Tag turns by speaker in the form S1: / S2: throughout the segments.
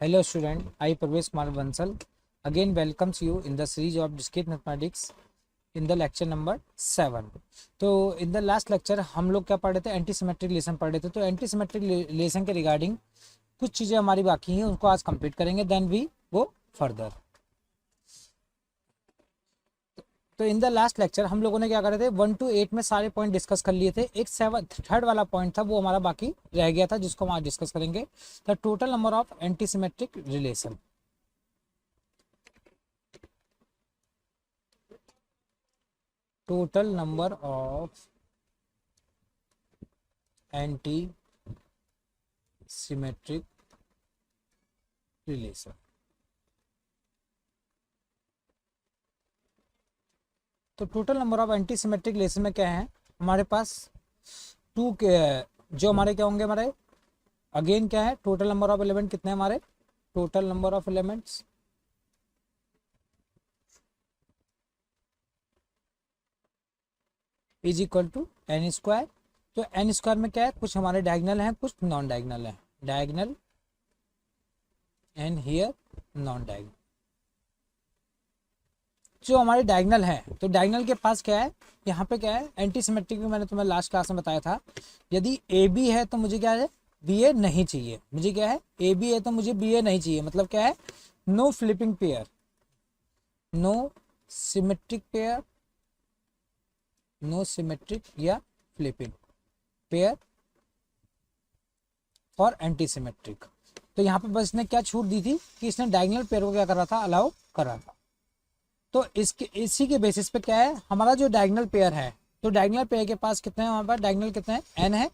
S1: Hello student, I Parvesh Kumar Bansal again welcomes you in the series of discrete mathematics in the lecture number 7। तो in the last lecture हम लोग क्या पढ़ रहे थे, anti symmetric relation पढ़ रहे थे। तो एंटी सिमेट्रिक रिलेशन के रिगार्डिंग कुछ चीज़ें हमारी बाकी हैं, उनको आज कंप्लीट करेंगे, देन वी गो फर्दर। तो इन द लास्ट लेक्चर हम लोगों ने क्या करे थे, 1 to 8 में सारे पॉइंट डिस्कस कर लिए थे। एक थर्ड वाला पॉइंट था वो हमारा बाकी रह गया था, जिसको हम आज डिस्कस करेंगे। The total number of anti symmetric relation. Total number of anti symmetric relation. तो total number of anti symmetric relation में क्या है हमारे पास, टू के जो हमारे क्या होंगे, हमारे अगेन क्या है, टोटल नंबर ऑफ एलिमेंट कितने हैं हमारे, total number of elements is equal to N square. तो एन स्क्वायर में क्या है, कुछ हमारे डायगनल हैं, कुछ नॉन डायगनल है, diagonal and here non diagonal. जो हमारे डायगनल है, तो डायगनल के पास क्या है, यहाँ पे क्या है, एंटी सिमेट्रिक में मैंने तुम्हें लास्ट क्लास में बताया था, यदि ए बी है तो मुझे क्या है, बी ए नहीं चाहिए। मुझे क्या है, ए बी है तो मुझे बी ए नहीं चाहिए। मतलब क्या है, no flipping pair, no symmetric pair, no symmetric या flipping pair for anti symmetric. तो यहाँ पे बस इसने क्या छूट दी थी कि इसने डायगनल पेयर को क्या कर रहा था, अलाउ कर रहा था। तो इसी के बेसिस पे क्या है, हमारा जो डायगनल पेयर है, तो डायगनल पेयर के पास कितने हैं, हमारे पास डायगनल कितने हैं, एन है।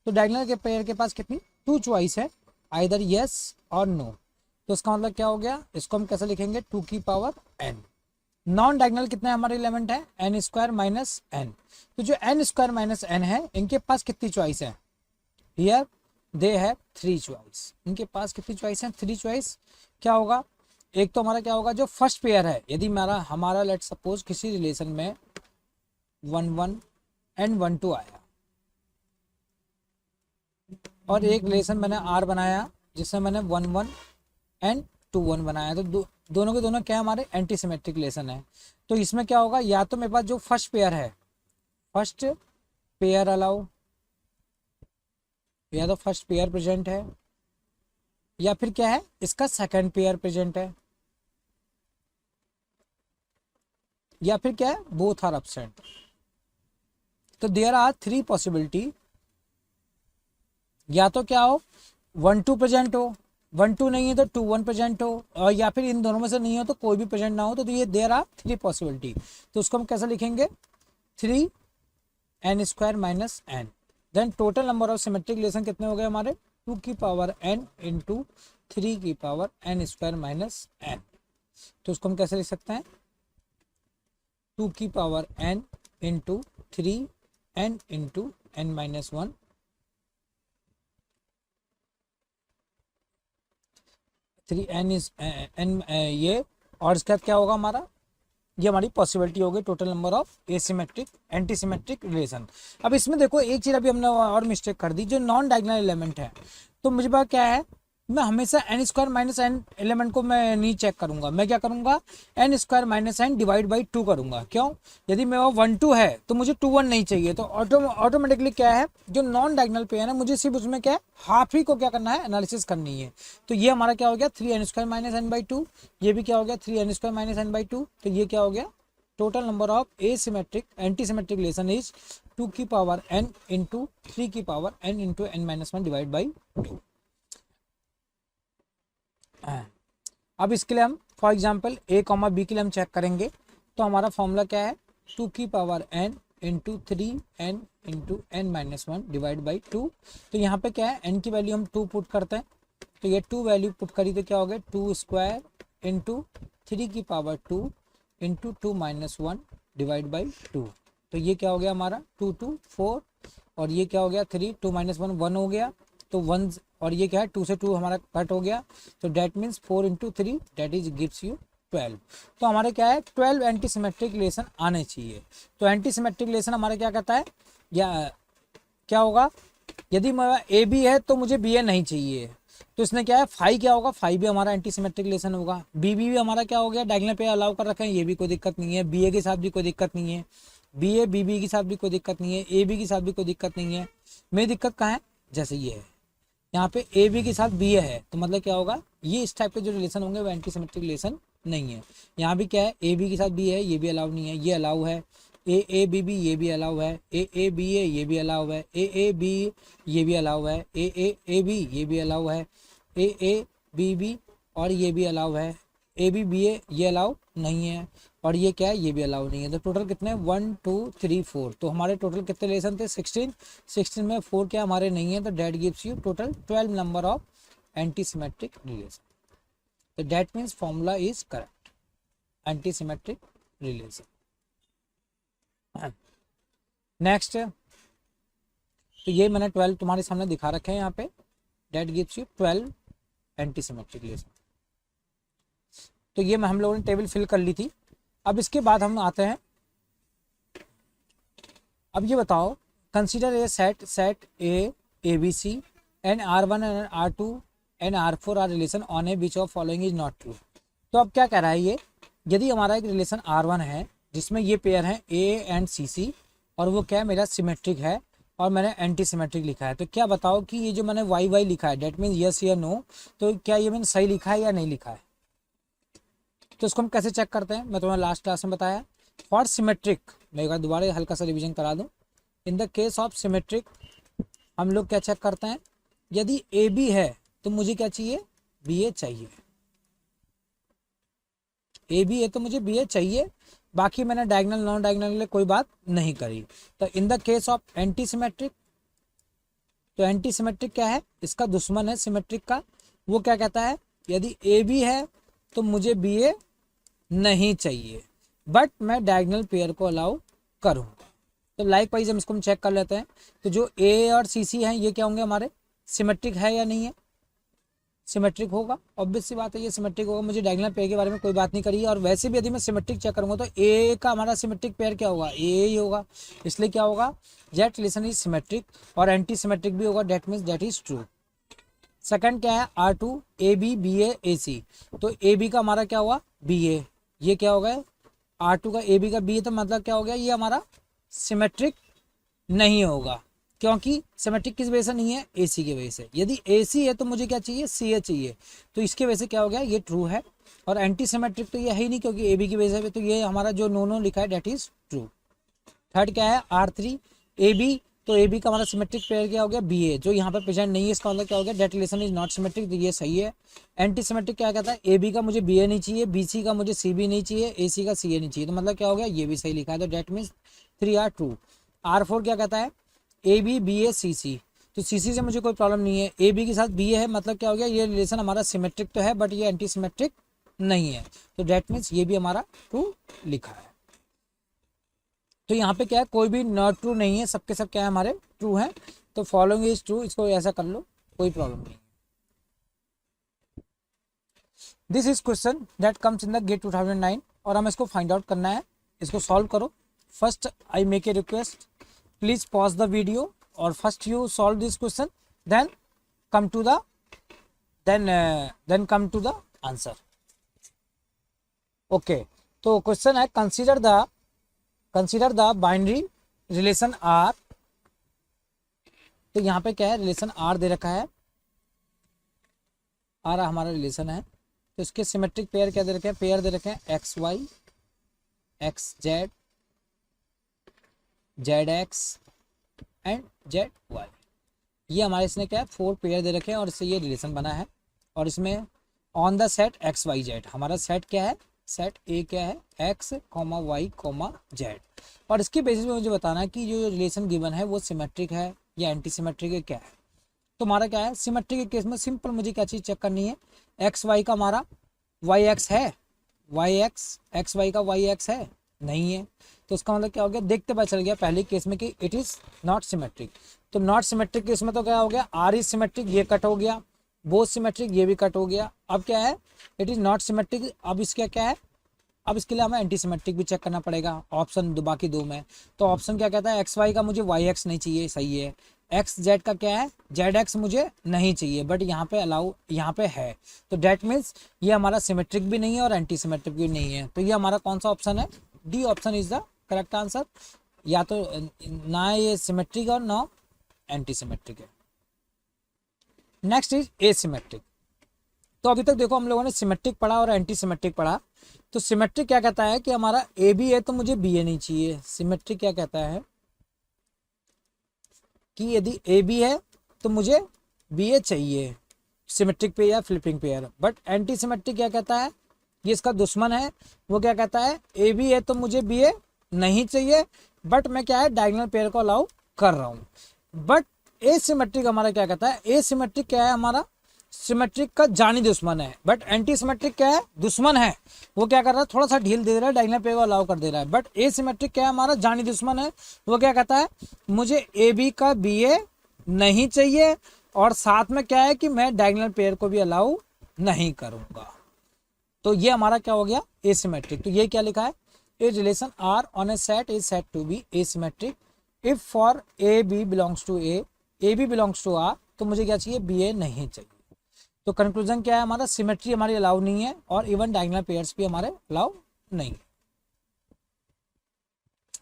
S1: तो डायगनल के पेयर के पास कितनी, टू चॉइस है, आइदर यस और नो। तो इसका मतलब क्या हो गया, इसको हम कैसे लिखेंगे, 2 की पावर एन। नॉन डायगनल कितने हमारे एलिमेंट है, एन स्क्वायर माइनस एन। तो जो एन स्क्वायर माइनस एन है, इनके पास कितनी चॉइस है, हियर दे हैव 3 चॉइस। इनके पास कितनी चॉइस है, 3 चॉइस। क्या होगा, एक तो हमारा क्या होगा, जो फर्स्ट पेयर है, यदि हमारा लेट सपोज किसी रिलेशन में 1 1 एंड 1 2 आया, और एक रिलेशन मैंने आर बनाया जिसमें मैंने 1 1 एंड 2 1 बनाया, तो दोनों के दोनों क्या हमारे एंटी सिमेट्रिक रिलेशन है। तो इसमें क्या होगा, या तो मेरे पास जो फर्स्ट पेयर है, फर्स्ट पेयर अलाउ, या तो फर्स्ट पेयर प्रेजेंट है, या फिर क्या है, इसका सेकंड पेयर प्रेजेंट है, या फिर क्या है, बोथ आर एब्सेंट। तो देयर आर 3 पॉसिबिलिटी, या तो क्या हो, 1 2 प्रेजेंट हो, 1 2 नहीं है तो 2 1 प्रेजेंट हो, और या फिर इन दोनों में से नहीं हो तो कोई भी प्रेजेंट ना हो। तो ये देयर आर 3 पॉसिबिलिटी। तो उसको हम कैसे लिखेंगे, 3 N square minus N. Then total number of symmetric relation कितने हो गए हमारे, 2 की पावर एन इंटू 3 की power N square minus N. तो उसको हम कैसे लिख सकते हैं, 2 की power N into 3 N into N minus 1, 3 N is N, ये, और इसके बाद क्या होगा हमारा, ये हमारी पॉसिबिलिटी होगी total number of asymmetric anti symmetric relation. अब इसमें देखो एक चीज अभी हमने और मिस्टेक कर दी, जो नॉन डायगोनल एलिमेंट है, तो मुझे पास क्या है, मैं हमेशा N square minus N element को मैं नहीं चेक करूंगा, मैं क्या करूंगा, N square minus N divide by 2 करूंगा। क्यों, यदि मेरा 1 2 है तो मुझे 2 1 नहीं चाहिए। तो ऑटोमेटिकली क्या है, जो नॉन डायगोनल पेयर है, मुझे सिर्फ उसमें क्या है, हाफ ही को क्या करना है, एनालिसिस करनी है। तो ये हमारा क्या हो गया, 3 N square minus N by 2। ये भी क्या हो गया, 3 N square minus N by 2। तो ये क्या हो गया, total number of asymmetric anti symmetric relation is 2 की पावर एन इंटू 3 की power N into N minus 1 divide by 2। अब इसके लिए हम for example A comma B के लिए हम चेक करेंगे। तो हमारा फॉर्मूला क्या है, 2 की power N into 3 N into N minus 1 divide by 2। तो यहाँ पे क्या है, एन की वैल्यू हम 2 पुट करते हैं, तो ये 2 वैल्यू पुट करी तो क्या हो गया, 2 स्क्वायर इंटू 3 की power 2 into 2 minus 1 divide by 2। तो ये क्या हो गया हमारा, 2 2 4, और ये क्या हो गया, 3 2 माइनस 1 1 हो गया, तो 1, और ये क्या है, 2 से 2 हमारा कट हो गया, तो that means 4 into 3 that is gives you 12। तो हमारे क्या है, 12 एंटी सिमेट्रिक रिलेशन आने चाहिए। तो एंटी सिमेट्रिक रिलेशन हमारा क्या कहता है, या क्या होगा, यदि मेरा ए बी है तो मुझे बी ए नहीं चाहिए। तो इसने क्या है, फाई क्या होगा, फाई भी हमारा एंटी सिमेट्रिक रिलेशन होगा। बी बी भी हमारा क्या हो गया, डायगोनल पेयर अलाउ कर रखे हैं, ये भी कोई दिक्कत नहीं है। बी ए के साथ भी कोई दिक्कत नहीं है, बी ए बी बी के साथ भी कोई दिक्कत नहीं है, ए बी के साथ भी कोई दिक्कत नहीं है। मेरी दिक्कत कहाँ है, जैसे ये है यहाँ पे ए बी के साथ बी ए है, तो मतलब क्या होगा, ये इस टाइप के जो रिलेशन होंगे वो एंटी सिमेट्रिक रिलेशन नहीं है। यहाँ भी क्या है, ए बी के साथ बी है, ये भी अलाउ नहीं है, ये अलाउ है। ए बी बी ये भी अलाउ है, ए बी ए ये भी अलाउ है, ए बी ये भी अलाउ है, ए बी ये भी अलाउ है, ए बी बी और ये भी अलाउ है, ए बी बी ए ये अलाउ नहीं है, और ये क्या है, ये भी अलाउ नहीं है। तो टोटल कितने, 1 2 3 4, तो हमारे टोटल कितने रिलेशन थे, 16 में 4 क्या हमारे नहीं है, तो that gives you total 12 number of anti symmetric relation. तो that means formula is correct, anti symmetric relation. Next, तो ये मैंने 12 तुम्हारे सामने दिखा रखे हैं यहाँ पे, date gives you 12 anti symmetric relation. तो ये हम लोगों ने टेबल फिल कर ली थी। अब इसके बाद हम आते हैं, अब ये बताओ, consider a set A B C and R1 and R2 and R4 are relation on A which of following is not true. तो अब क्या कह रहा है ये, यदि हमारा एक रिलेशन R1 है जिसमें ये पेयर है A एंड CC, और वो क्या है, मेरा सिमेट्रिक है, और मैंने एंटी सिमेट्रिक लिखा है, तो क्या बताओ कि ये जो मैंने वाई वाई लिखा है, डेट मीन्स यस या नो, तो क्या ये मैंने सही लिखा है या नहीं लिखा है। तो इसको हम कैसे चेक करते हैं, मैं तुम्हें लास्ट क्लास में बताया। फॉर सिमेट्रिक, मैं एक बार दोबारा हल्का सा रिवीजन करा दूं। In the case of symmetric हम लोग क्या चेक करते हैं, यदि ए बी है तो मुझे क्या चाहिए, बी ए चाहिए। ए बी है तो मुझे बी ए चाहिए, बाकी मैंने डायगोनल नॉन डायगोनल के लिए कोई बात नहीं करी। तो in the case of anti symmetric, तो एंटी सिमेट्रिक क्या है, इसका दुश्मन है सिमेट्रिक का, वो क्या कहता है, यदि ए बी है तो मुझे बी ए नहीं चाहिए, बट मैं डायगोनल पेयर को अलाउ करूँगा। तो लाइक वाइज हम इसको चेक कर लेते हैं। तो जो ए और सी सी हैं ये क्या होंगे, हमारे सिमेट्रिक है या नहीं है, सिमेट्रिक होगा, ऑब्वियस सी बात है ये सिमेट्रिक होगा। मुझे डायगोनल पेयर के बारे में कोई बात नहीं करी है, और वैसे भी यदि मैं सिमेट्रिक चेक करूंगा तो ए का हमारा सिमेट्रिक पेयर क्या होगा, ए ही होगा, इसलिए क्या होगा, जेट रिलेशन इज सिमेट्रिक, और एंटी सिमेट्रिक भी होगा, that means that is true. Second क्या है, R2 ए बी बी ए ए सी, तो ए बी का हमारा क्या हुआ, बी ए, ये क्या हो गया, R2 का ए बी का बी ए, तो मतलब क्या हो गया, ये हमारा सिमेट्रिक नहीं होगा, क्योंकि सिमेट्रिक किस वजह से नहीं है, ए सी की वजह से। यदि ए सी है तो मुझे क्या चाहिए, सी ए चाहिए, तो इसके वजह से क्या हो गया, ये ट्रू है। और एंटी सिमेट्रिक तो ये है ही नहीं, क्योंकि ए बी की वजह से, तो ये हमारा जो नो लिखा है डेट इज ट्रू। थर्ड क्या है, R3 ए बी, तो ए बी का हमारा सिमेट्रिक पेयर क्या हो गया, बी ए, जो यहाँ पर प्रेजेंट नहीं है, इसका मतलब क्या हो गया, that relation is not symmetric, तो ये सही है। एंटी सिमेट्रिक क्या कहता है, ए बी का मुझे बी ए नहीं चाहिए, बी सी का मुझे सी बी नहीं चाहिए, ए सी का सी ए नहीं चाहिए, तो मतलब क्या हो गया, ये भी सही लिखा है, तो that means 3 are true. R4 क्या कहता है, ए बी बी ए सी सी, तो सी सी से मुझे कोई प्रॉब्लम नहीं है, ए बी के साथ बी ए है, मतलब क्या हो गया, ये रिलेशन हमारा सिमेट्रिक तो है, बट ये एंटी सिमेट्रिक नहीं है, तो डेट मीन्स ये भी हमारा ट्रू लिखा है। तो यहाँ पे क्या है, कोई भी नॉट ट्रू नहीं है, सबके सब क्या है, हमारे ट्रू है। तो फॉलोइंग इज ट्रू, इसको ऐसा कर लो, कोई प्रॉब्लम नहीं। This is question that comes in the GATE 2009, और हमें इसको फाइंड आउट करना है, इसको सॉल्व करो। First I make a request, please pause the video, और first you solve this question, then come to the come to the answer. Okay, तो question है, consider the binary relation R. तो यहाँ पे क्या है, रिलेशन आर दे रखा है, आर हमारा रिलेशन है, तो इसके सिमेट्रिक पेयर क्या दे रखे हैं, पेयर दे रखे हैं X Y, X Z, Z X and Z Y. ये हमारे इसने क्या है, 4 पेयर दे रखे हैं, और इससे ये रिलेशन बना है। और इसमें on the set X Y Z, हमारा सेट क्या है, सेट ए क्या है, X comma Y comma Z, और इसके बेसिस पे मुझे बताना है कि जो रिलेशन गिवन है वो सिमेट्रिक है या एंटी सिमेट्रिक है, क्या है। तो हमारा क्या है, सिमेट्रिक के केस में सिंपल मुझे क्या चीज़ चेक करनी है, एक्स वाई का हमारा वाई एक्स है, वाई एक्स एक्स वाई का वाई एक्स है, नहीं है, तो उसका मतलब क्या हो गया, देखते पता चल गया पहले केस में कि इट इज़ नॉट सिमेट्रिक। तो नॉट सिमेट्रिक केस में तो क्या हो गया, आर इज सिमेट्रिक, ये कट हो गया, बोथ सिमेट्रिक, ये भी कट हो गया। अब क्या है, इट इज़ नॉट सिमेट्रिक, अब इसका क्या है, अब इसके लिए हमें एंटी सिमेट्रिक भी चेक करना पड़ेगा, ऑप्शन बाकी 2 में। तो ऑप्शन क्या कहता है, एक्स वाई का मुझे वाई एक्स नहीं चाहिए, सही है, एक्स जेड का क्या है, जेड एक्स मुझे नहीं चाहिए, बट यहाँ पे अलाउ, यहाँ पे है, तो डेट मीन्स ये हमारा सिमेट्रिक भी नहीं है और एंटी सिमेट्रिक भी नहीं है। तो ये हमारा कौन सा ऑप्शन है, D option is the correct answer. या तो ना ये सिमेट्रिक और ना एंटी सिमेट्रिक है। Next is asymmetric. तो अभी तक देखो हम लोगों ने सिमेट्रिक पढ़ा और एंटी सिमेट्रिक पढ़ा। तो सिमेट्रिक क्या कहता है कि हमारा ए बी है तो मुझे बी ए नहीं चाहिए। सिमेट्रिक क्या कहता है कि यदि ए बी है तो मुझे बी ए चाहिए, सिमेट्रिक पे या flipping pair. But anti symmetric क्या कहता है, ये इसका दुश्मन है, वो क्या कहता है ए बी है तो मुझे बी ए नहीं चाहिए, बट मैं क्या है डायगोनल पेयर को अलाउ कर रहा हूँ। बट एसिमेट्रिक हमारा क्या कहता है, एसिमेट्रिक क्या है हमारा सिमेट्रिक का जानी दुश्मन है, बट एंटी सिमेट्रिक क्या है दुश्मन है, वो क्या कर रहा है थोड़ा सा ढील दे रहा है, डायगोनल पेयर को अलाउ कर दे रहा है। बट एसिमेट्रिक क्या है हमारा जानी दुश्मन है, वो क्या कहता है मुझे ए बी का बी ए नहीं चाहिए और साथ में क्या है कि मैं डायगोनल पेयर को भी अलाउ नहीं करूंगा। तो ये हमारा क्या हो गया एसिमेट्रिक। तो ये क्या लिखा है, a relation R on a set is said to be asymmetric if for a b belongs to A b belongs to R, तो मुझे क्या चाहिए बी ए नहीं चाहिए। तो कंक्लूजन क्या है हमारा, सिमेट्री हमारी अलाउ नहीं है और इवन डायगोनल पेयर्स भी हमारे अलाउ नहीं है।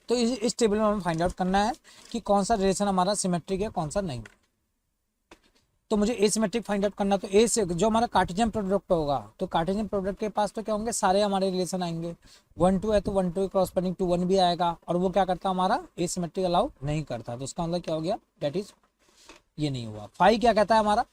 S1: तो इस टेबल में हमें फाइंड आउट करना है कि कौन सा रिलेशन हमारा सिमेट्रिक है कौन सा नहीं। तो मुझे एसिमेट्रिक फाइंड आउट करना, तो ए से जो हमारा कार्टेशियन प्रोडक्ट होगा, तो कार्टेशियन प्रोडक्ट के पास तो क्या होंगे सारे हमारे रिलेशन आएंगे। 1 2 है तो 1 2 के क्रॉसपेंडिंग 2 1 भी आएगा, और वो क्या करता हमारा एसिमेट्रिक अलाउ नहीं करता। तो उसका मतलब क्या हो गया, डेट इज ये नहीं हुआ। फाई क्या कहता है हमारा,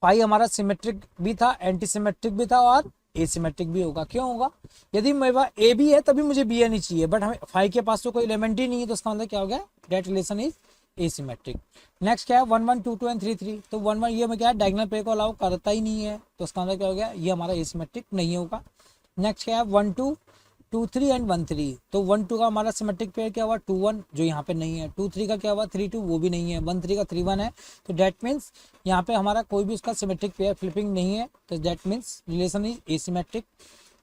S1: फाई हमारा सिमेट्रिक भी था, एंटी सिमेट्रिक भी था और एसिमेट्रिक भी होगा। क्यों होगा, यदि मेरे पास ए बी है तभी मुझे बी ए नहीं चाहिए, बट हमें फाई के पास तो कोई एलिमेंट ही नहीं है, तो उसका मतलब क्या हो गया that relation is asymmetric. Next क्या है 1 1 2 2 एंड 3 3, तो 1 1 ये में क्या है डायगोनल पेयर को अलाउ करता ही नहीं है, तो उसका मतलब क्या हो गया ये हमारा एसिमेट्रिक नहीं होगा। नेक्स्ट क्या है 1 2 2 3 एंड 1 3, तो 1 2 का हमारा सिमेट्रिक पेयर क्या हुआ 2 1, जो यहाँ पे नहीं है। 2 3 का क्या हुआ 3 2, वो भी नहीं है। 1 3 का 3 1 है, तो डेट मीन्स यहाँ पे हमारा कोई भी उसका सिमेट्रिक पेयर फ्लिपिंग नहीं है, तो that means relation is asymmetric.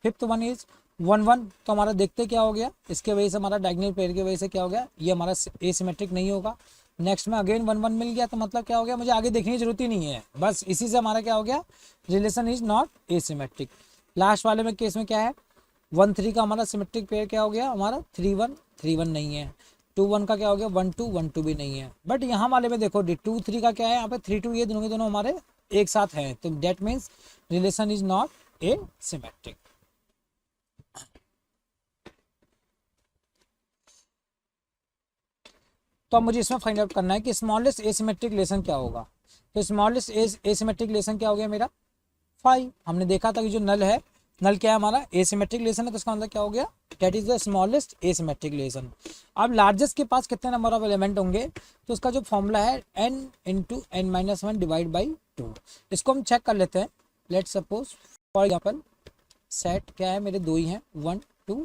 S1: Fifth one is 1 1, तो हमारा देखते क्या हो गया, इसके वजह से हमारा डायगोनल पेयर की वजह से क्या हो गया ये हमारा एसिमेट्रिक नहीं होगा। नेक्स्ट में अगेन 1 1 मिल गया, तो मतलब क्या हो गया मुझे आगे देखने की जरूरत ही नहीं है, बस इसी से हमारा क्या हो गया relation is not asymmetric. Last वाले में केस में क्या है 1 3 का हमारा सिमेट्रिक पेयर क्या हो गया हमारा 3 1 3 1 नहीं है। 2 1 का क्या हो गया 1 2 1 2 भी नहीं है। बट यहाँ वाले में देखो 2 3 का क्या है यहाँ पे 3 2, ये दोनों के दोनों हमारे एक साथ हैं, तो that means relation is not a symmetric. तो अब मुझे इसमें फाइंड आउट करना है कि स्मॉलेस्ट एसिमेट्रिक रिलेशन क्या होगा। तो स्मॉलेस्ट एसिमेट्रिक रिलेशन क्या हो गया मेरा 5। हमने देखा था कि जो नल है, नल क्या है हमारा एसिमेट्रिक रिलेशन है, तो इसका मतलब क्या हो गया that is the smallest asymmetric relation. अब लार्जेस्ट के पास कितने नंबर ऑफ एलिमेंट होंगे, तो उसका जो फॉर्मूला है n into N minus 1 divide by 2। इसको हम चेक कर लेते हैं। Let suppose for example set क्या है मेरे दो ही हैं 1 2,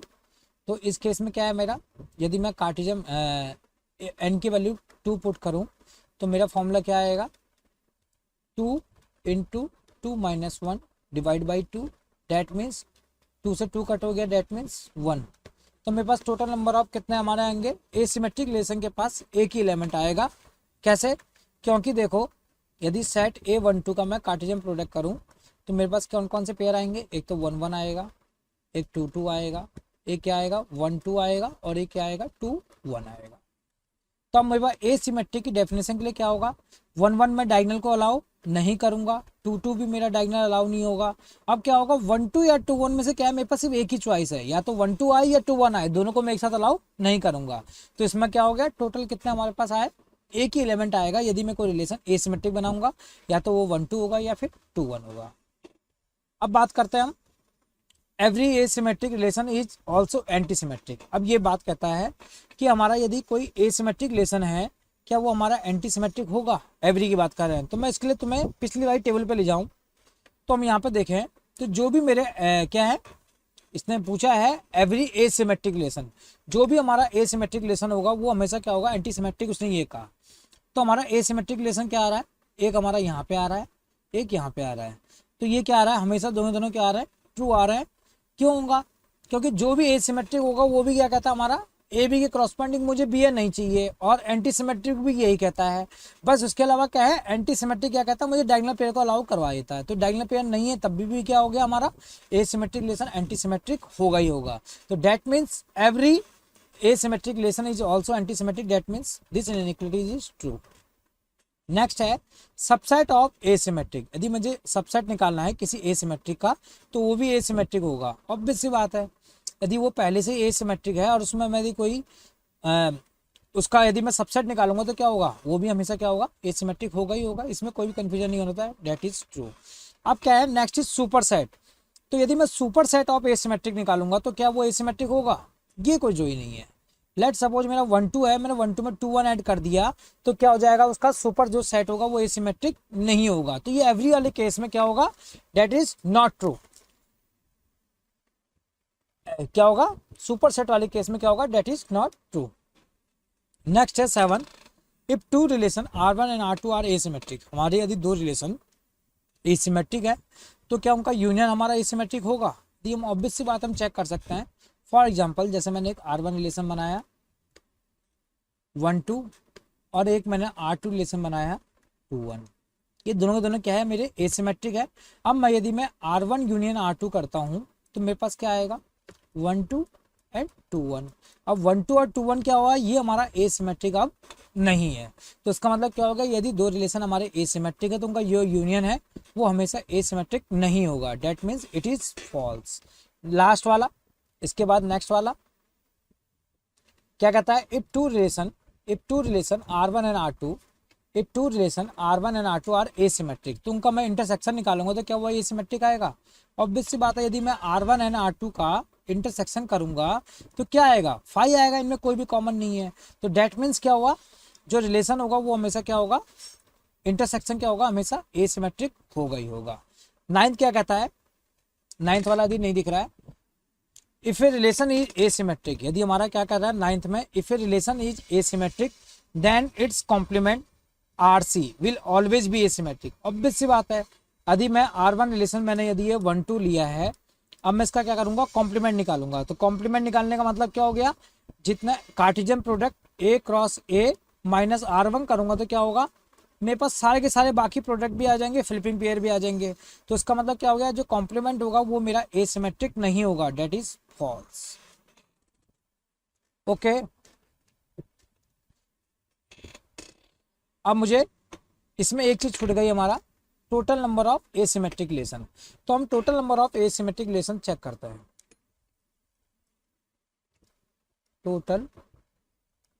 S1: तो इस केस में क्या है मेरा, यदि मैं कार्टेशियन n की वैल्यू 2 पुट करूं तो मेरा फॉर्मूला क्या आएगा 2 into 2 minus 1 divide by 2, that means 2 से 2 कट हो गया, डेट मीन्स 1। तो मेरे पास टोटल नंबर ऑफ कितने हमारे आएंगे, एसिमेट्रिक रिलेशन के पास एक ही एलिमेंट आएगा। कैसे, क्योंकि देखो यदि सेट A12 का मैं कार्टेशियन प्रोडक्ट करूं तो मेरे पास कौन कौन से पेयर आएंगे, एक तो 1 1 आएगा, एक 2 2 आएगा, एक क्या आएगा 1 2 आएगा, और एक क्या आएगा 2 1 आएगा। तो अब मेरे पास एसिमेट्रिक की डेफिनेशन के लिए क्या होगा 1 1 मैं डायगोनल को अलाउ नहीं करूंगा, 2 2 भी मेरा डायगोनल अलाउ नहीं होगा। अब क्या होगा 1 2 या 2 1 में से क्या है मेरे पास सिर्फ एक ही चॉइस है, या तो 1 2 आए या 2 1 आए, दोनों को मैं एक साथ अलाउ नहीं करूंगा। तो इसमें क्या हो गया टोटल कितने हमारे पास आए, एक ही एलिमेंट आएगा यदि मैं कोई रिलेशन एसिमेट्रिक बनाऊंगा, या तो वो 1 2 होगा या फिर 2 1 होगा। अब बात करते हैं हम every asymmetric relation is also antisymmetric. अब ये बात कहता है कि हमारा यदि कोई एसिमेट्रिक रिलेशन है क्या वो हमारा एंटीसिमेट्रिक होगा, एवरी की बात कर रहे हैं। तो मैं इसके लिए तुम्हें पिछली वाली टेबल पे ले जाऊं, तो हम यहाँ पे देखें तो जो भी मेरे क्या है इसने पूछा है एवरी एसिमेट्रिक रिलेशन, जो भी हमारा एसिमेट्रिक रिलेशन होगा वो हमेशा क्या होगा एंटीसिमेट्रिक, उसने ये कहा। तो हमारा एसिमेट्रिक रिलेशन क्या आ रहा है, एक हमारा यहाँ पे आ रहा है, एक यहाँ पे आ रहा है, तो ये क्या आ रहा है हमेशा दोनों दोनों क्या आ रहा है ट्रू आ रहा है। क्यों होगा, क्योंकि जो भी एसिमेट्रिक होगा वो भी क्या कहता है हमारा ए बी के क्रॉसपोंडिंग मुझे बी ए नहीं चाहिए, और एंटी सिमेट्रिक भी यही कहता है। बस उसके अलावा क्या है, एंटी सिमेट्रिक क्या कहता है, मुझे डायगोनल पेयर को अलाउ करवा देता है। तो डायगोनल पेयर नहीं है तब भी क्या हो गया हमारा एसिमेट्रिक रिलेशन एंटी सिमेट्रिक होगा ही होगा। तो that means every asymmetric relation is also antisymmetric, that means this inequality is true। Next है सबसेट ऑफ एसिमेट्रिक। यदि मुझे सबसेट निकालना है किसी एसिमेट्रिक का तो वो भी एसिमेट्रिक होगा, ऑब्वियस सी बात है। यदि वो पहले से एसिमेट्रिक है और उसमें मैं यदि कोई उसका यदि मैं सबसेट निकालूंगा तो क्या होगा, वो भी हमेशा क्या होगा, एसिमेट्रिक होगा ही होगा। इसमें कोई भी कंफ्यूजन नहीं होता है, दैट इज ट्रू। अब क्या है, नेक्स्ट इज सुपर सेट। तो यदि मैं सुपर सेट ऑफ एसिमेट्रिक निकालूंगा तो क्या वो एसिमेट्रिक होगा, ये कोई जो ही नहीं है। लेट सपोज मेरा 1 2 है, मैंने 1 2 में 2 1 ऐड कर दिया तो क्या हो जाएगा, उसका सुपर जो सेट होगा वो एसिमेट्रिक नहीं होगा। तो ये एवरी वाले केस में क्या होगा, दैट इज नॉट ट्रू। क्या होगा, सुपर सेट वाले केस में क्या होगा, that is not true. Next है 7, if two relation R1 and R2 are asymmetric. हमारे यदि दो रिलेशन एसिमेट्रिक है तो क्या उनका यूनियन हमारा एसिमेट्रिक होगा। ये हम ऑब्वियस सी बात हम चेक कर सकते हैं। फॉर एग्जाम्पल जैसे मैंने एक R1 रिलेशन बनाया 1 2 और एक मैंने R2 रिलेशन बनाया 2 1। ये दोनों के दोनों क्या है, मेरे एसिमेट्रिक है। अब मैं यदि मैं R1 यूनियन R2 करता हूँ तो मेरे पास क्या आएगा, 1 2 एंड 2 1। अब 1 2 और 2 1 क्या हुआ, ये हमारा एसिमेट्रिक अब नहीं है। तो इसका मतलब क्या होगा, यदि दो रिलेशन हमारे एसिमेट्रिक है तो उनका जो यूनियन है वो हमेशा एसिमेट्रिक नहीं होगा, that means it is false. Last वाला, इसके बाद नेक्स्ट वाला क्या कहता है, if two relation R1 and R2, if two relation R1 and R2 are asymmetric. तो उनका मैं इंटरसेक्शन निकालूंगा तो क्या वो एसिमेट्रिक आएगा, ऑब्वियस सी बात है। यदि मैं R1 एंड R2 का इंटरसेक्शन करूंगा तो क्या आएगा, 5 आएगा, इनमें कोई भी कॉमन नहीं है। तो डेट मीन्स क्या हुआ, जो रिलेशन होगा वो हमेशा क्या होगा, इंटरसेक्शन क्या होगा, हमेशा एसिमेट्रिक होगा ही होगा। 9th क्या कहता है, 9th वाला यदि नहीं दिख रहा है, if a relation is asymmetric. यदि हमारा क्या कर रहा है 9th में, if a relation is asymmetric then its complement RC will always be asymmetric. Obvious सी बात है, यदि मैं R1 रिलेशन मैंने यदि ये 1 2 लिया है, अब मैं इसका क्या करूंगा, कॉम्प्लीमेंट निकालूंगा। तो कॉम्प्लीमेंट निकालने का मतलब क्या हो गया, जितना Cartesian product A cross A minus R1 करूंगा तो क्या होगा, मेरे पास सारे के सारे बाकी प्रोडक्ट भी आ जाएंगे, फ्लिपिंग पेयर भी आ जाएंगे। तो इसका मतलब क्या हो गया, जो कॉम्प्लीमेंट होगा वो मेरा एसिमेट्रिक नहीं होगा, डेट इज फॉल्स। ओके, अब मुझे इसमें एक चीज छूट गई, हमारा total number of asymmetric relation. तो हम total number of asymmetric relation check करते हैं। Total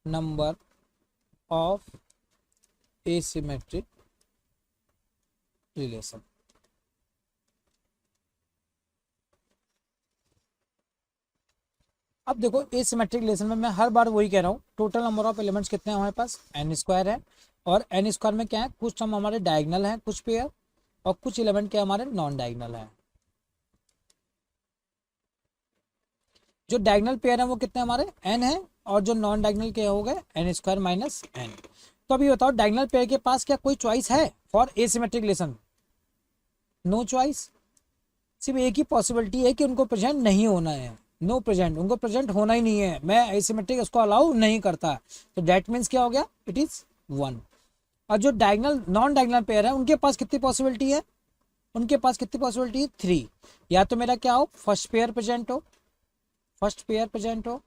S1: number of asymmetric relation. अब देखो एसिमेट्रिक रिलेशन में मैं हर बार वही कह रहा हूँ, टोटल नंबर ऑफ एलिमेंट्स कितने हैं हमारे पास, n² है। और n² में क्या है, कुछ टर्म हमारे डायगोनल हैं, कुछ पेयर, और कुछ एलिमेंट क्या हमारे नॉन डायगोनल हैं। जो डायगोनल पेयर है वो कितने हमारे n है, और जो नॉन डायगोनल के हो गए n² माइनस n। तो अभी बताओ डायगोनल पेयर के पास क्या कोई चॉइस है for asymmetric relation, no choice. सिर्फ एक ही पॉसिबिलिटी है कि उनको प्रेजेंट नहीं होना है, नो प्रेजेंट, उनको प्रेजेंट होना ही नहीं है, मैं एसिमेट्रिक उसको अलाउ नहीं करता। तो डेट मीन्स क्या हो गया, इट इज 1। और जो डायगोनल नॉन डायगोनल पेयर है उनके पास कितनी पॉसिबिलिटी है, उनके पास कितनी पॉसिबिलिटी है, 3। या तो मेरा क्या हो, फर्स्ट पेयर प्रेजेंट हो, फर्स्ट पेयर प्रेजेंट हो,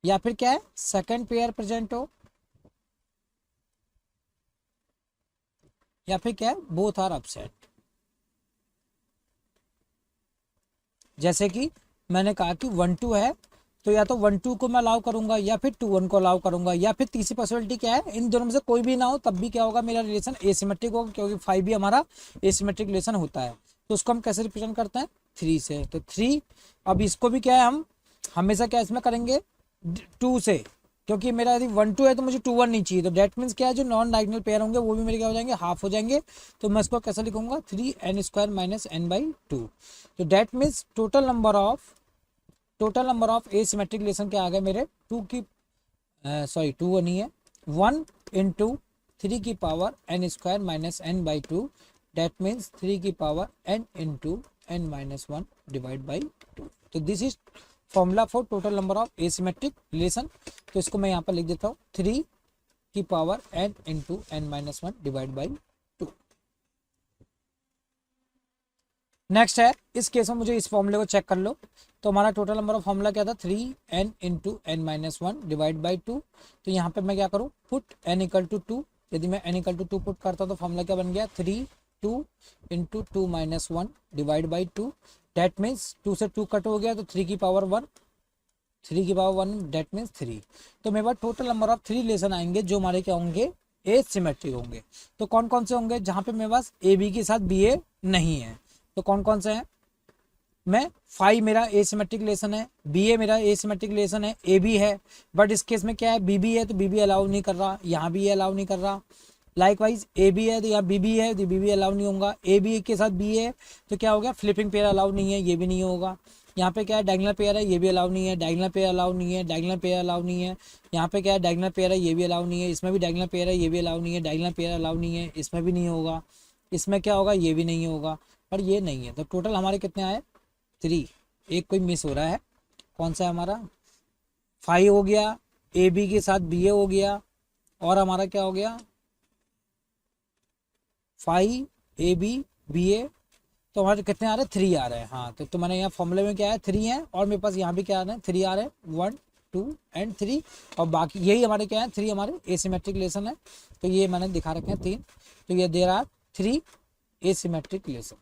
S1: या फिर क्या है, सेकंड पेयर प्रेजेंट हो, या फिर क्या है, बोथ आर अपसेट। जैसे कि मैंने कहा कि 1 2 है तो या तो 1 2 को मैं अलाउ करूंगा, या फिर 2 1 को अलाउ करूंगा, या फिर तीसरी पॉसिबिलिटी क्या है, इन दोनों में से कोई भी ना हो तब भी क्या होगा, मेरा रिलेशन एसिमेट्रिक होगा, क्योंकि 5 भी हमारा एसिमेट्रिक रिलेशन होता है। तो उसको हम कैसे रिप्रेजेंट करते हैं, 3 से। तो 3, अब इसको भी क्या है, हम हमेशा क्या इसमें करेंगे 2 से, क्योंकि मेरा यदि 1 2 है तो मुझे 2 1 नहीं चाहिए। तो डेट मीन्स क्या है, जो नॉन डायगोनल पेयर होंगे वो भी मेरे क्या हो जाएंगे, हाफ हो जाएंगे। तो मैं इसको कैसे लिखूंगा, 3n² माइनस n/2। तो that means total number of asymmetric relation क्या आ गए मेरे, 2 की सॉरी 2 नहीं है, 1 इंटू 3 की power n² minus n/2। That means 3 की power n into n-1 divide by 2। तो this is formula for total number of asymmetric relation. तो इसको मैं यहाँ पर लिख देता हूँ 3 की power n into n minus one divide by 2। Next है, इस केस में मुझे इस फॉर्मूले को चेक कर लो। तो हमारा टोटल नंबर ऑफ फॉर्मूला क्या था, 3n into n minus one divide by 2। तो यहाँ पे मैं क्या करूँ, पुट n इक्वल टू 2। यदि मैं n इक्वल टू 2 पुट करता हूँ तो फॉर्मूला क्या बन गया, 2 into 2 minus one divide by 2। That means 2 से 2 कट हो गया तो 3 की पावर 1, 3 की पावर 1 डेट मीन्स 3। तो मेरे पास टोटल नंबर ऑफ 3 रिलेशन आएंगे जो हमारे क्या होंगे, एसिमेट्रिक होंगे। तो कौन कौन से होंगे, जहाँ पे मेरे पास ए बी के साथ बी ए नहीं है। तो कौन कौन से हैं, मैं फाइव मेरा एसिमेट्रिक रिलेशन है, बी ए मेरा एसिमेट्रिक रिलेशन है, ए बी है। बट इस केस में क्या है, बी बी है तो बी बी अलाउ नहीं कर रहा, यहाँ भी अलाउ नहीं कर रहा। लाइकवाइज ए बी है तो यहाँ बी बी है तो बी बी अलाउ नहीं होगा। ए बी के साथ बी है तो क्या हो गया, फ्लिपिंग पेयर अलाउ नहीं है, ये भी नहीं होगा। यहाँ पे क्या है, डायगोनल पेयर है, ये भी अलाउ नहीं है, डायगोनल पेयर अलाउ नहीं है, डायगोनल पेयर अलाउ नहीं है। यहाँ पे क्या है, डायगोनल पेयर है, ये भी अलाउ नहीं है, इसमें भी डायगोनल पेयर है, ये भी अलाउ नहीं है, डायगोनल पेयर अलाउ नहीं है, इसमें भी नहीं होगा, इसमें क्या होगा, ये भी नहीं होगा, और ये नहीं है। तो टोटल हमारे कितने आए, 3। एक कोई मिस हो रहा है, कौन सा है हमारा, 5 हो गया, ए बी के साथ बी ए हो गया, और हमारा क्या हो गया, 5 ए बी बी ए। तो हमारे कितने आ रहे हैं, 3 आ रहे हैं। हाँ तो मैंने यहाँ फॉर्मूले में क्या है, 3 है, और मेरे पास यहाँ भी क्या आ रहे हैं, 3 आ रहे हैं, 1 2 एंड 3। और बाकी यही हमारे क्या है, 3 हमारे एसिमेट्रिक रिलेशन है। तो ये मैंने दिखा रखे हैं 3। तो ये there are 3 asymmetric relation.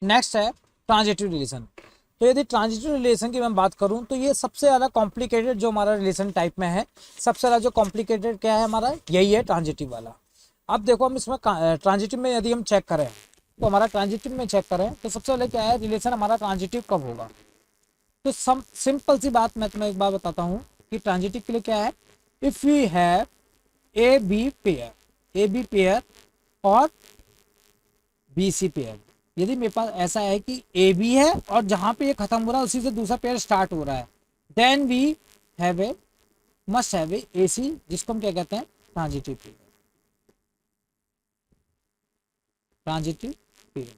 S1: Next है ट्रांजिटिव रिलेशन। तो यदि ट्रांजिटिव रिलेशन की मैं बात करूं तो ये सबसे ज़्यादा कॉम्प्लिकेटेड जो हमारा रिलेशन टाइप में है, सबसे ज़्यादा जो कॉम्प्लिकेटेड क्या है हमारा, यही है ट्रांजिटिव वाला। अब देखो हम इसमें ट्रांजिटिव में यदि हम चेक करें तो हमारा ट्रांजिटिव में चेक करें तो सबसे पहले क्या है, रिलेशन हमारा ट्रांजिटिव कब होगा। तो सिंपल सी बात मैं तुम्हें एक बार बताता हूँ कि ट्रांजिटिव के लिए क्या है, if we have A B pair और बी सी पेयर। यदि मेरे पास ऐसा है कि ए बी है और जहां पे ये खत्म हो रहा है उसी से दूसरा पेयर स्टार्ट हो रहा है, then we have A must have AC एसी, जिसको हम क्या कहते हैं, ट्रांजिटिव पेयर। ट्रांजिटिव पेयर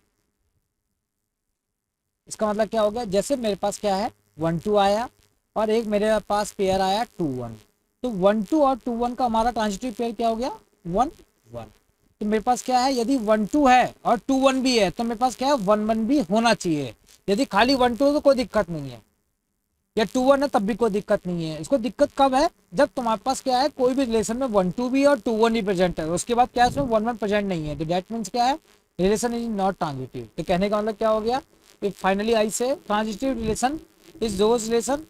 S1: इसका मतलब क्या हो गया, जैसे मेरे पास क्या है 1 2 आया और एक मेरे पास पेयर आया 2 1। तो 1 2 और 2 1 का हमारा ट्रांजिटिव पेयर क्या हो गया, 1 1। तो मेरे पास क्या है, यदि 1 2 है और 2 1 भी है तो मेरे पास क्या है, 1 1 भी होना चाहिए। यदि खाली 1 2 तो कोई दिक्कत नहीं है, या 2 1 है तब भी कोई दिक्कत नहीं है। इसको दिक्कत कब है, जब तुम्हारे पास क्या है, कोई भी रिलेशन में 1 2 भी और 2 1 भी प्रेजेंट है, उसके बाद क्या है, उसमें 1 1 प्रेजेंट नहीं है, तो दैट मीन्स क्या है, रिलेशन इज नॉट ट्रांजिटिव। तो कहने का मतलब क्या हो गया, if finally I say transitive relation is those relation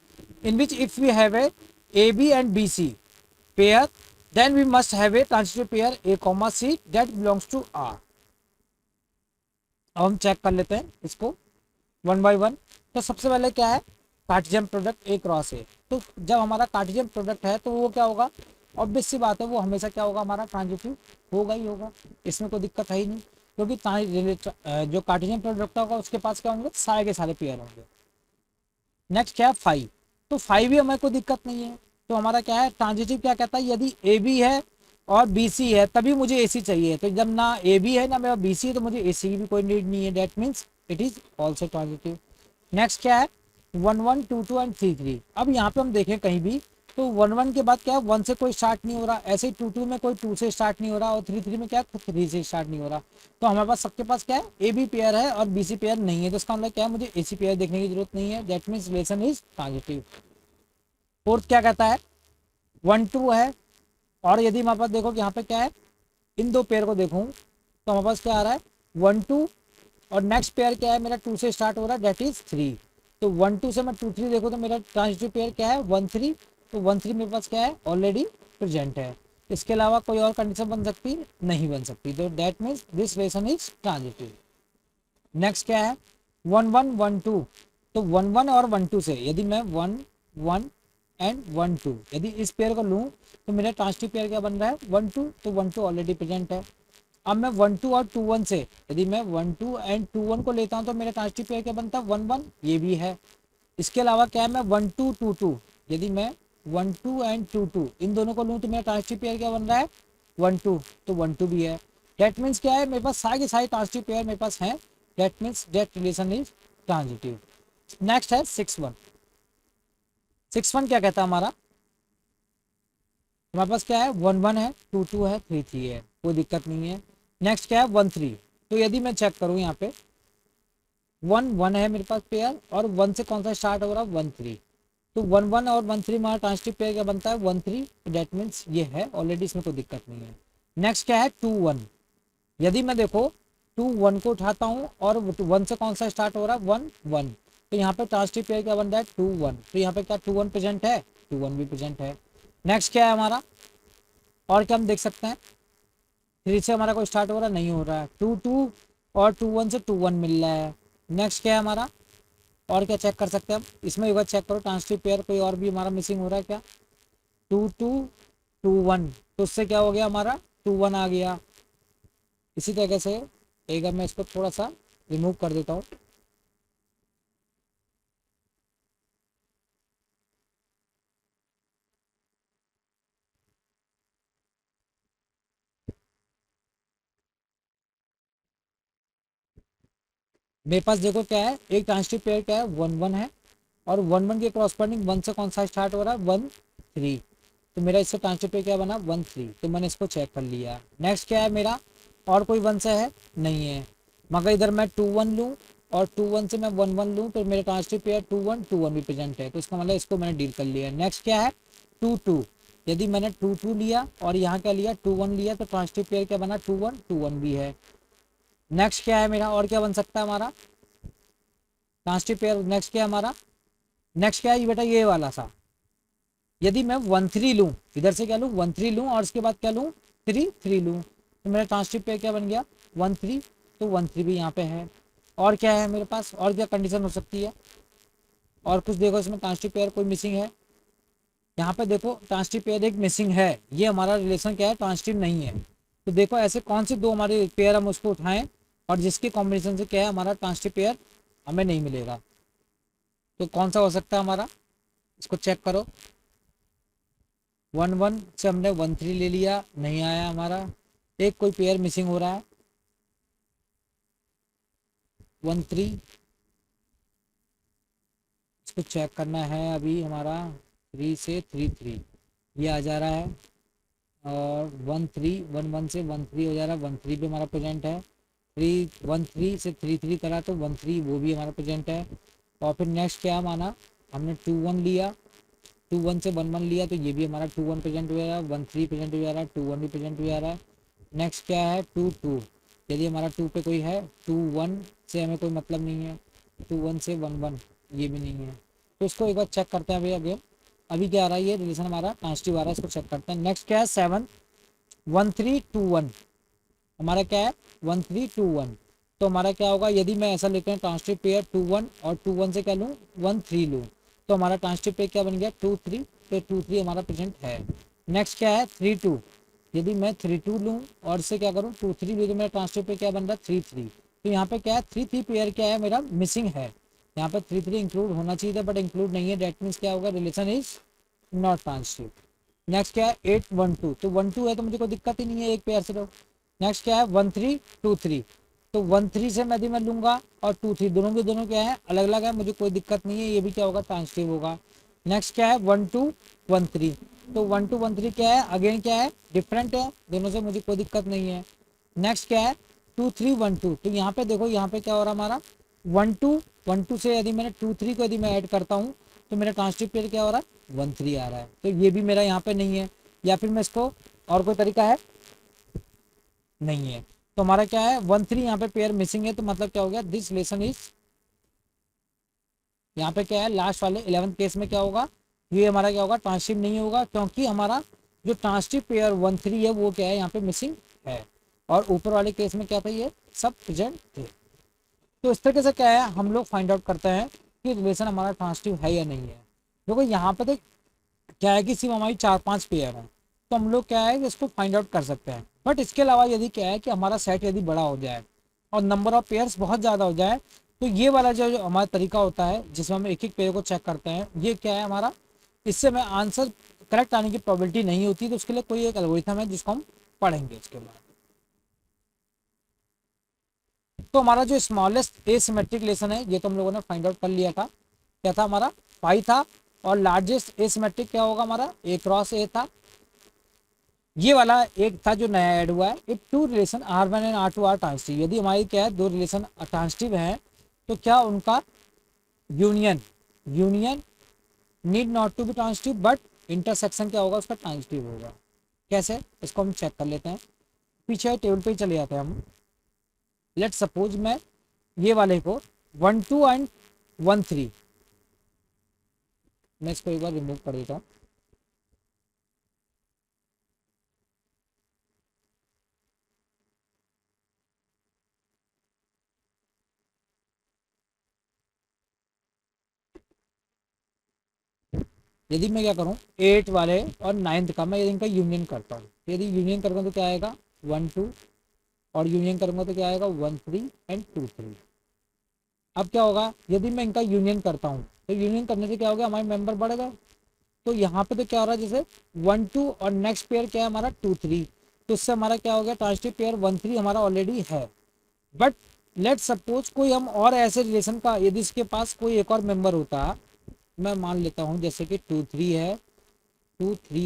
S1: in which if we have A B and B C pair, then we must have a transitive pair a comma c that belongs to R। अब हम check कर लेते हैं इसको one by one. तो सबसे पहले क्या है, कार्टेशियन प्रोडक्ट ए क्रॉस ए। तो जब हमारा कार्टेशियन प्रोडक्ट है तो वो क्या होगा, ऑब्वियस सी बात है, वो हमेशा क्या होगा, हमारा ट्रांजिटिव होगा ही होगा, इसमें कोई दिक्कत है ही नहीं, क्योंकि जो कार्टेशियन प्रोडक्ट होगा उसके पास क्या होंगे, सारे के सारे पेयर होंगे। नेक्स्ट क्या है 5। तो 5 भी हमें कोई दिक्कत नहीं है। तो हमारा क्या है, ट्रांजिटिव क्या कहता है, यदि ए बी है और बी सी है तभी मुझे ए सी चाहिए। तो जब ना ए बी है ना मेरा बी सी है तो मुझे ए सी की भी कोई नीड नहीं है, date means it is also transitive. Next क्या है 1 1 2 2 एंड 3 3। अब यहाँ पे हम देखें कहीं भी तो 1 1 के बाद क्या है, 1 से कोई स्टार्ट नहीं हो रहा, ऐसे ही 2 2 में कोई 2 से स्टार्ट नहीं हो रहा, और 3 3 में क्या है, 3 से स्टार्ट नहीं हो रहा। तो हमारे पास सबके पास क्या है, ए बी पेयर है और बी सी पेयर नहीं है, तो इसका मतलब क्या है, मुझे ए सी पेयर देखने की जरूरत नहीं है, that means relation is transitive. Fourth क्या कहता है, 1 2 है, और यदि हमारे पास देखो कि यहाँ पे क्या है, इन दो पेयर को देखूँ तो हमारे पास क्या आ रहा है 1 2, और नेक्स्ट पेयर क्या है मेरा 2 से स्टार्ट हो रहा है, डेट इज 3। तो 1 2 से मैं 2 3 देखो तो मेरा ट्रांजिटिव पेयर क्या है 1 3। तो 1 3 मेरे पास क्या है, ऑलरेडी प्रेजेंट है, इसके अलावा कोई और कंडीशन बन सकती नहीं बन सकती, तो that means this relation is transitive. Next क्या है 1 1 1 2। तो 1 1 और 1 2 से यदि मैं 1 1 एंड 1 2 यदि इस पेयर को लूँ तो मेरा ट्रांजिटिव पेयर क्या बन रहा है 1 2। तो 1 2 ऑलरेडी प्रेजेंट है। अब मैं 1 2 और 2 1 से यदि मैं 1 2 एंड 2 1 को लेता हूँ तो मेरा ट्रांजिटिव पेयर क्या बनता है 1 1, ये भी है। इसके अलावा क्या है, मैं 1 2 2 2 यदि मैं 1 2 एंड 2 2, इन दोनों को लूँ तो मेरा ट्रांजिटिव पेयर क्या बन रहा है 1 2, तो 1 2 भी है। डेट मीन्स क्या है, मेरे पास सारे के सारे ट्रांजिटिव पेयर मेरे पास हैं, that means that relation is transitive. Next है 6 1। 6 1 क्या कहता है हमारा, हमारे पास क्या है 1 1 है, 2 2 है, 3 3 है, कोई दिक्कत नहीं है। नेक्स्ट क्या है 1 3, तो यदि मैं चेक करूँ यहाँ पे 1 1 है मेरे पास पेयर, और 1 से कौन सा स्टार्ट हो रहा है 1 3, तो 1 1 और 1 3 हमारा ट्रांजिटिव पेयर क्या बनता है 1 3, डेट मीन्स ये है ऑलरेडी, इसमें कोई दिक्कत नहीं है। नेक्स्ट क्या है 2 1, यदि मैं देखो 2 1 को उठाता हूँ और 1 से कौन सा स्टार्ट हो रहा है 1 1, तो यहाँ पे ट्रांजिटिव पेयर क्या बन रहा है 2 1, तो यहाँ पे क्या 2 1 प्रेजेंट है, 2 1 भी प्रेजेंट है। नेक्स्ट क्या है हमारा, और क्या हम देख सकते हैं 3 से हमारा कोई स्टार्ट हो रहा है, नहीं हो रहा है, 2 2 और 2 1 से 2 1 मिल रहा है। नेक्स्ट क्या है हमारा, और क्या चेक कर सकते हैं हम, इसमें एक बार चेक करो ट्रांजिटिव पेयर कोई और भी हमारा मिसिंग हो रहा है क्या, 2 2 2 1, तो उससे क्या हो गया हमारा 2 1 आ गया। इसी तरीके से एक बार मैं इसको थोड़ा सा रिमूव कर देता हूँ, मेरे पास देखो क्या है, एक ट्रांजिटिव पेयर क्या है 1 1 है, और 1 1 के क्रॉसपोंडिंग 1 से कौन सा स्टार्ट हो रहा है 1 3, तो मेरा इससे ट्रांजिटिव पेयर क्या बना 1 3, तो मैंने इसको चेक कर लिया। नेक्स्ट क्या है मेरा, और कोई 1 से है नहीं है, मगर इधर मैं 2 1 लूँ और 2 1 से मैं 1 1 लूँ, तो मेरे ट्रांजिटिव पेयर 2 1 भी प्रेजेंट है, तो इसका मतलब इसको मैंने डील कर लिया। नेक्स्ट क्या है 2 2, यदि मैंने 2 2 लिया और यहाँ क्या लिया 2 1 लिया, तो ट्रांजिटिव पेयर क्या बना 2 1 भी है। नेक्स्ट क्या है मेरा, और क्या बन सकता है हमारा ट्रांजिटिव पेयर, नेक्स्ट क्या है हमारा, नेक्स्ट क्या है ये बेटा ये वाला सा, यदि मैं 1 3 लूँ, इधर से क्या लूँ 1 3 लूँ और उसके बाद क्या लूँ 3 3 लूँ, तो मेरा ट्रांजिटिव पेयर क्या बन गया 1 3, तो 1 3 भी यहाँ पे है। और क्या है मेरे पास, और क्या कंडीशन हो सकती है, और कुछ देखो इसमें ट्रांजिटिव पेयर कोई मिसिंग है, यहाँ पे देखो ट्रांजिटिव पेयर एक मिसिंग है, ये हमारा रिलेशन क्या है ट्रांजिटिव नहीं है। तो देखो ऐसे कौन से दो हमारे पेयर हम उसको उठाएं और जिसके कॉम्बिनेशन से क्या है हमारा ट्रांजिटिव पेयर हमें नहीं मिलेगा, तो कौन सा हो सकता है हमारा, इसको चेक करो। 1 1 से हमने 1 3 ले लिया, नहीं आया हमारा, एक कोई पेयर मिसिंग हो रहा है 1 3, इसको चेक करना है अभी हमारा 3 से 3 3 ये आ जा रहा है, और 1 1 से 1 3 हो जा रहा है, 1 3 भी हमारा प्रेजेंट है, 1 3 से 3 3 करा तो 1 3 वो भी हमारा प्रेजेंट है। और फिर नेक्स्ट क्या माना, हमने 2 1 लिया, 2 1 से 1 1 लिया, तो ये भी हमारा 2 1 प्रेजेंट हो रहा है, 1 3 प्रेजेंट हो जा रहा है, 2 1 भी प्रेजेंट हो जा रहा है। नेक्स्ट क्या है 2 2, यदि हमारा 2 पे कोई है, 2 1 से हमें कोई मतलब नहीं है, 2 1 से 1 1 ये भी नहीं है, तो इसको एक बार चेक करते हैं भैया अभी अभी क्या आ रहा है, ये रिलेशन हमारा ट्रांजिटिव आ रहा है, इसको चेक करते हैं। नेक्स्ट क्या है 7 1 3 2 1, हमारा क्या है 1 3 2 1, तो हमारा क्या होगा, यदि मैं ऐसा लेते हैं ट्रांजिटिव पेयर 2 1 और 2 1 से क्या लूँ 1 3 लूँ, तो हमारा ट्रांजिटिव पेयर क्या बन गया 2 3, तो 2 3 हमारा प्रेजेंट है। नेक्स्ट क्या है 3 2, यदि मैं 3 2 लूँ और इससे क्या करूँ 2 3 लूँ, तो मेरा ट्रांजिटिव पेयर क्या बन रहा है 3 3, तो यहाँ पे क्या है 3 3 पेयर क्या है मेरा मिसिंग है, यहाँ पे 3 3 इंक्लूड होना चाहिए था बट इंक्लूड नहीं है, डेट मीन्स क्या होगा relation is not transitive. Next क्या है 8 1 2, तो 1 2 है तो मुझे कोई दिक्कत ही नहीं है एक पेयर से, तो नेक्स्ट क्या है 1 3 2 3, तो 1 3 से यदि मैं लूंगा और 2 3 दोनों के दोनों क्या है अलग अलग है, मुझे कोई दिक्कत नहीं है, ये भी क्या होगा ट्रांजिटिव होगा। नेक्स्ट क्या है 1 2 1 3, तो 1 2 1 3 क्या है अगेन क्या है डिफरेंट है दोनों से, मुझे कोई दिक्कत नहीं है। नेक्स्ट क्या है 2 3 1 2, तो यहाँ पे देखो यहाँ पे क्या हो रहा है हमारा 1 2 से यदि मैंने 2 3 को यदि मैं ऐड करता हूँ, तो मेरा ट्रांजिटिव पेयर क्या हो रहा है 1 3 आ रहा है, तो ये भी मेरा यहाँ पे नहीं है, या फिर मैं इसको और कोई तरीका है नहीं है, तो हमारा क्या है 1 3 यहाँ पे पेयर मिसिंग है, तो मतलब क्या हो गया दिस रिलेशन इज, यहाँ पे क्या है लास्ट वाले 11th केस में क्या होगा, ये हमारा क्या होगा ट्रांजिटिव नहीं होगा, क्योंकि हमारा जो ट्रांजिटिव पेयर 1 3 है वो क्या है यहाँ पे मिसिंग है, और ऊपर वाले केस में क्या था ये सब प्रेजेंट थे। तो इस तरीके से क्या है हम लोग फाइंड आउट करते हैं कि रिलेशन हमारा ट्रांजिटिव है या नहीं है। देखो यहाँ पे तो क्या है कि सिर्फ हमारी 4 5 पेयर है, तो हम लोग क्या है कि इसको फाइंड आउट कर सकते हैं, बट इसके अलावा यदि क्या है कि हमारा सेट यदि बड़ा हो जाए और नंबर ऑफ पेयर्स बहुत ज़्यादा हो जाए, तो ये वाला जो हमारा तरीका होता है जिसमें हम एक एक पेयर को चेक करते हैं, ये क्या है हमारा इससे मैं आंसर करेक्ट आने की प्रोबेबिलिटी नहीं होती, तो उसके लिए कोई एक एल्गोरिथम है जिसको हम पढ़ेंगे इसके बाद। तो हमारा जो स्मॉलेस्ट एसिमेट्रिक रिलेशन है ये तो हम लोगों ने फाइंड आउट कर लिया था, क्या था हमारा पाई था। और लार्जेस्ट एसिमेट्रिक क्या होगा हमारा ए क्रॉस ए था। ये वाला एक था जो नया ऐड हुआ है, if two relation R1 and R2 are transitive, यदि हमारी क्या है दो रिलेशन ट्रांसिटिव हैं तो क्या उनका union union need not to be transitive but intersection क्या होगा उसका ट्रांसिटिव होगा। कैसे, इसको हम चेक कर लेते हैं। पीछे टेबल पे ही चले जाते हैं हम। लेट सपोज मैं ये वाले को 1 2 एंड 1 3, मैं इसको एक बार रिमूव कर देता हूँ। यदि मैं क्या करूँ 8 वाले और 9th का मैं यदि इनका यूनियन करता हूँ, यदि यूनियन करूँगा तो क्या आएगा 1 2, और यूनियन करूँगा तो क्या आएगा 1 3 एंड 2 3। अब क्या होगा यदि मैं इनका यूनियन करता हूँ तो यूनियन करने से क्या होगा हमारे मेंबर बढ़ेगा। तो यहाँ पे तो क्या हो रहा है जैसे 1 2 और नेक्स्ट पेयर क्या है हमारा 2 3, तो इससे हमारा क्या हो गया ट्रांसिटिव पेयर 1 3 हमारा ऑलरेडी है। बट लेट सपोज कोई हम और ऐसे रिलेशन का यदि इसके पास कोई एक और मेंबर होता, मैं मान लेता हूँ जैसे कि 2 3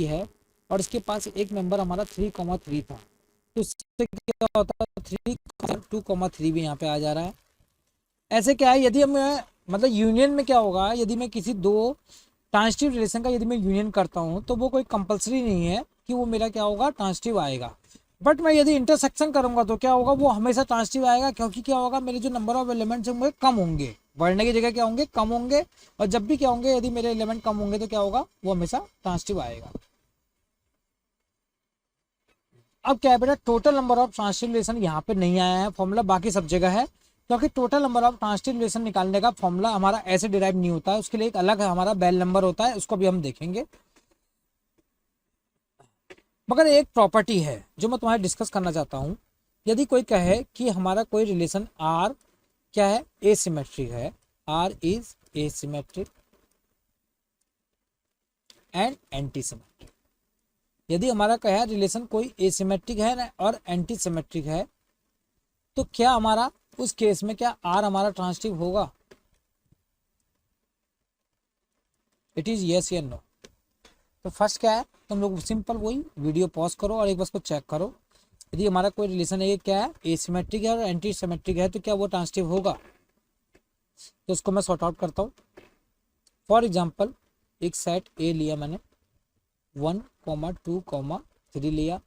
S1: है और इसके पास एक मेंबर हमारा 3 3 था, तो इससे क्या होता है 3 2 3 भी यहाँ पे आ जा रहा है। ऐसे क्या है यदि हम मतलब यूनियन में क्या होगा यदि मैं किसी दो ट्रांसिटिव रिलेशन का यदि मैं यूनियन करता हूँ तो वो कोई कंपलसरी नहीं है कि वो मेरा क्या होगा ट्रांसिटिव आएगा। बट मैं यदि इंटरसेक्शन करूंगा तो क्या होगा वो हमेशा ट्रांसिटिव आएगा, क्योंकि क्या होगा मेरे जो नंबर ऑफ एलिमेंट्स होंगे कम होंगे, बढ़ने की जगह क्या होंगे कम होंगे। और जब भी क्या होंगे यदि मेरे एलिमेंट कम होंगे तो क्या होगा वो हमेशा ट्रांसिटिव आएगा। अब क्या है बेटा total number of transitive relation यहाँ पे नहीं आया है फॉर्मूला, बाकी सब जगह है, क्योंकि total number of transitive relation निकालने का फॉर्मूला हमारा ऐसे डिराइव नहीं होता है, उसके लिए एक अलग है हमारा बेल नंबर होता है, उसको भी हम देखेंगे। मगर एक प्रॉपर्टी है जो मैं तुम्हारे डिस्कस करना चाहता हूँ। यदि कोई कहे कि हमारा कोई रिलेशन आर क्या है एसिमेट्रिक है, R is asymmetric and anti symmetric, यदि हमारा कहे रिलेशन कोई एसिमेट्रिक है ना और एंटी सिमेट्रिक है तो क्या हमारा उस केस में क्या आर हमारा ट्रांसिटिव होगा। इट इज यस या नो। तो फर्स्ट क्या है तुम लोग सिंपल वही वीडियो पॉज करो और एक बार उसको चेक करो। यदि हमारा कोई रिलेशन है क्या है एसिमेट्रिक है और एंटी सिमेट्रिक है तो क्या वो ट्रांसिटिव होगा। तो उसको मैं सॉर्ट आउट करता हूँ। फॉर एग्जाम्पल एक सेट ए लिया मैंने 1 2 3 लिया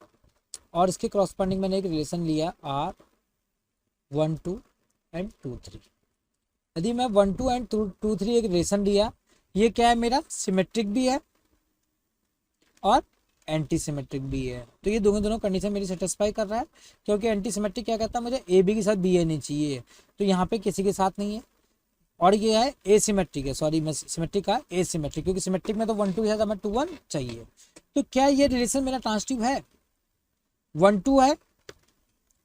S1: और इसके क्रॉसपेंडिंग मैंने एक रिलेशन लिया आर 1 2 एंड 2 3। यदि मैं 1 2 एंड 2 3 एक रिलेशन लिया, ये क्या है मेरा सिमेट्रिक भी है और एंटी सिमेट्रिक भी है, तो ये दोनों दोनों कंडीशन मेरी सेटिस्फाई कर रहा है, क्योंकि एंटी सिमेट्रिक क्या कहता है मुझे ए बी के साथ बी ए नहीं चाहिए, तो यहाँ पे किसी के साथ नहीं है। और ये है एसिमेट्रिक है, सॉरी मैं सिमेट्रिक का एसिमेट्रिक, क्योंकि सिमेट्रिक में तो 1 2 है तो हमें 2 1 चाहिए। तो क्या ये रिलेशन मेरा ट्रांसिटिव है 1 2 है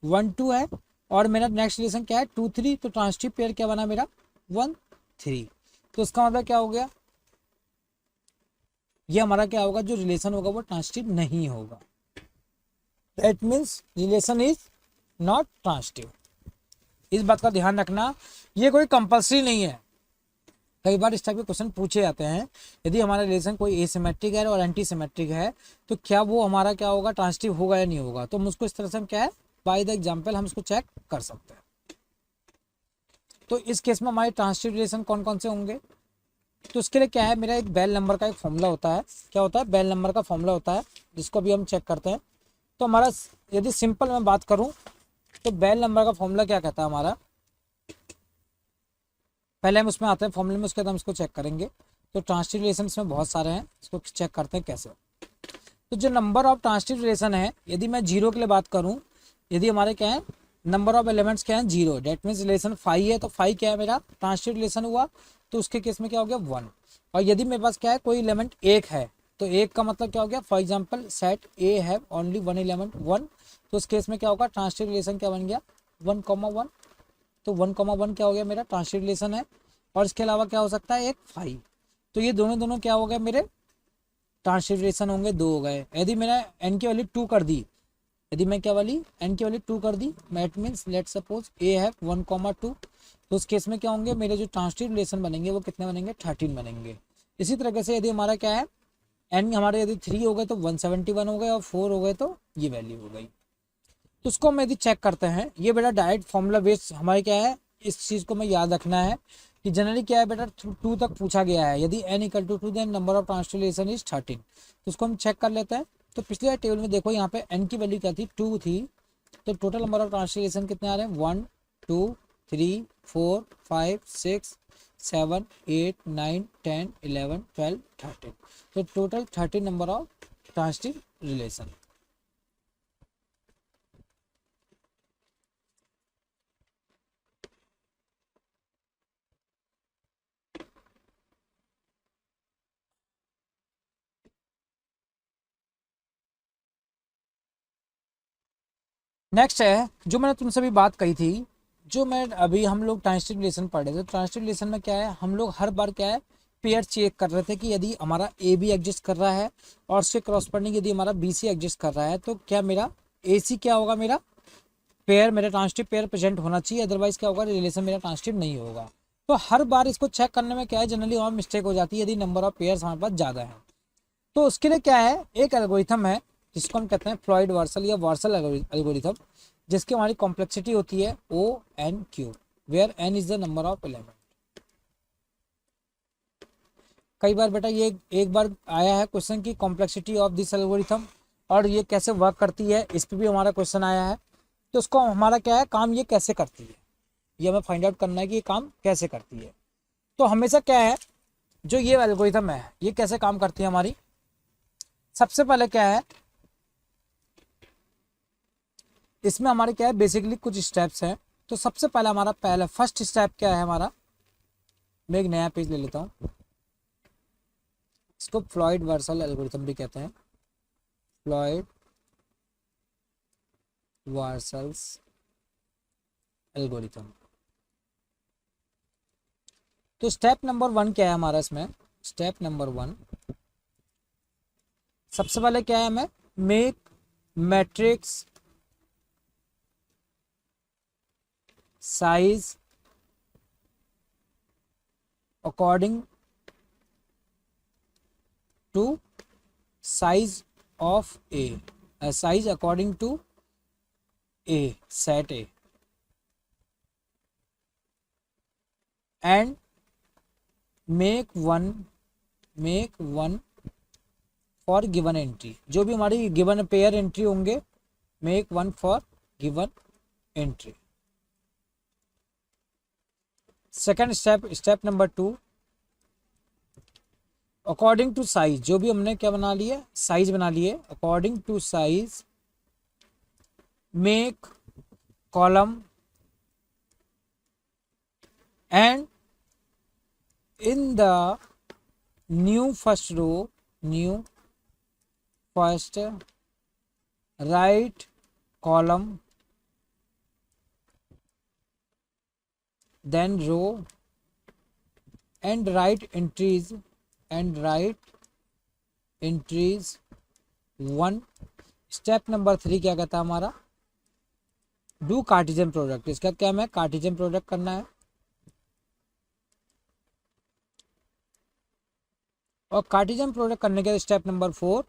S1: 1 2 है और मेरा नेक्स्ट रिलेशन क्या है 2 3, तो ट्रांसिटिव पेयर क्या बना मेरा 1 3। तो इसका मतलब क्या हो गया ये हमारा क्या होगा जो रिलेशन होगा वो ट्रांसिटिव नहीं होगा। That means relation is not transitive. इस बात का ध्यान रखना, ये कोई कंपल्सरी नहीं है। कई बार इस टाइप के क्वेश्चन पूछे जाते हैं यदि हमारा रिलेशन कोई एसिमेट्रिक है और एंटी सिमेट्रिक है तो क्या वो हमारा क्या होगा ट्रांसिटिव होगा या नहीं होगा। तो हम उसको इस तरह से हम क्या है बाय द एग्जांपल हम इसको चेक कर सकते हैं। तो इस केस में हमारे ट्रांसिटिव रिलेशन कौन कौन से होंगे, तो उसके लिए क्या है मेरा एक बेल नंबर का एक फॉर्मूला होता है। क्या होता है बेल नंबर का फॉर्मूला होता है जिसको भी हम चेक करते हैं। तो हमारा यदि सिंपल मैं बात करूं तो बेल नंबर का फॉर्मूला क्या कहता है हमारा, पहले हम उसमें आते हैं फॉर्मूले में, उसके बाद हम इसको चेक करेंगे। तो ट्रांसिटिव रिलेशन में बहुत सारे हैं, इसको चेक करते हैं कैसे। तो जो नंबर ऑफ ट्रांसिटिव रिलेशन है यदि मैं जीरो के लिए बात करूं, यदि हमारे क्या है नंबर ऑफ एलिमेंट्स क्या है जीरो, डेट मीन्स रिलेशन 5 है, तो 5 क्या है मेरा ट्रांसिटिव रिलेशन हुआ, तो उसके केस में क्या हो गया 1। और यदि मेरे पास क्या है कोई एलिमेंट एक है तो एक का मतलब क्या हो गया for example set A have only 1 element 1, तो उस केस में क्या होगा ट्रांसिटिव रिलेशन क्या बन गया 1 1। तो 1 1 क्या हो गया मेरा ट्रांसिटिव रिलेशन है। और इसके अलावा क्या हो सकता है एक 5, तो ये दोनों दोनों क्या हो गए मेरे ट्रांजिटिव रिलेशन होंगे 2 हो गए। यदि मैंने n की वैल्यू 2 कर दी, यदि मैं क्या वाली n की वैल्यू 2 कर दी, that means let suppose a है 1,2, तो उस केस में क्या होंगे मेरे जो ट्रांजिटिव रिलेशन बनेंगे वो कितने बनेंगे 13 बनेंगे। इसी तरीके से यदि हमारा क्या है n हमारे यदि 3 हो गए तो 171 हो गए और 4 हो गए तो ये वैल्यू हो गई। तो उसको हम यदि चेक करते हैं, ये बेटा डायरेक्ट फॉर्मूला बेस्ड हमारे क्या है, इस चीज़ को मैं याद रखना है कि जनरली क्या है बेटा 2 तक पूछा गया है, यदि n equal to 2 then number of transitive relation is 13। तो उसको हम चेक कर लेते हैं। तो पिछले टेबल में देखो यहाँ पे n की वैल्यू क्या थी 2 थी, तो total number of transitive relation कितने आ रहे हैं 1 2 3 4 5 6 7 8 9 10 11 12 13, तो total 13 number of transitive relation. Next है जो मैंने तुमसे भी बात कही थी, जो मैं अभी हम लोग ट्रांजिटिव रिलेशन पढ़ रहे थे, ट्रांजिटिव रिलेशन में क्या है हम लोग हर बार क्या है पेयर चेक कर रहे थे कि यदि हमारा ए बी एग्जिस्ट कर रहा है और उसके क्रॉसपॉन्डिंग यदि हमारा बी सी एग्जिस्ट कर रहा है तो क्या मेरा ए सी क्या होगा, मेरा पेयर, मेरा ट्रांजिटिव पेयर प्रेजेंट होना चाहिए, अदरवाइज क्या होगा रिलेशन मेरा ट्रांजिटिव नहीं होगा। तो हर बार इसको चेक करने में क्या है जनरली वहाँ मिस्टेक हो जाती है यदि नंबर ऑफ पेयर्स हमारे पास ज़्यादा है। तो उसके लिए क्या है एक एल्गोरिथम है जिसको हम कहते हैं फ्लॉयड वार्सल या वार्सल एल्गोरिथम, जिसकी हमारी कॉम्प्लेक्सिटी होती है O N Q, where N is the number of element. कई बार बेटा ये एक बार आया है क्वेश्चन की कॉम्प्लेक्सिटी ऑफ दिस एल्गोरिथम और ये कैसे वर्क करती है, इस पर भी हमारा क्वेश्चन आया है। तो उसको हमारा क्या है काम ये कैसे करती है ये हमें फाइंड आउट करना है कि ये काम कैसे करती है। तो हमेशा क्या है जो ये एल्गोरिथम है ये कैसे काम करती है हमारी, सबसे पहले क्या है इसमें हमारे क्या है बेसिकली कुछ स्टेप्स हैं। तो सबसे पहला हमारा पहला फर्स्ट स्टेप क्या है हमारा, मैं एक नया पेज ले लेता हूँ, इसको फ्लॉयड वार्सल एल्गोरिथम भी कहते हैं, फ्लॉयड वार्सल्स एल्गोरिथम। तो स्टेप नंबर 1 क्या है हमारा इसमें, स्टेप नंबर 1 सबसे पहले क्या है हमें make matrix size according to size of A, size according to a set A and make one for given entry, जो भी हमारी गिवन पेयर एंट्री होंगे make one for given entry. Second step, step number 2 according to size, जो भी हमने क्या बना लिए साइज बना लिए, according to size make column and in the new first row new first right column then row and write entries 1। Step number 3 क्या कहता है हमारा डू कार्टेशियन प्रोडक्ट, इसका क्या हमें कार्टेशियन प्रोडक्ट करना है। और कार्टेशियन प्रोडक्ट करने के स्टेप नंबर 4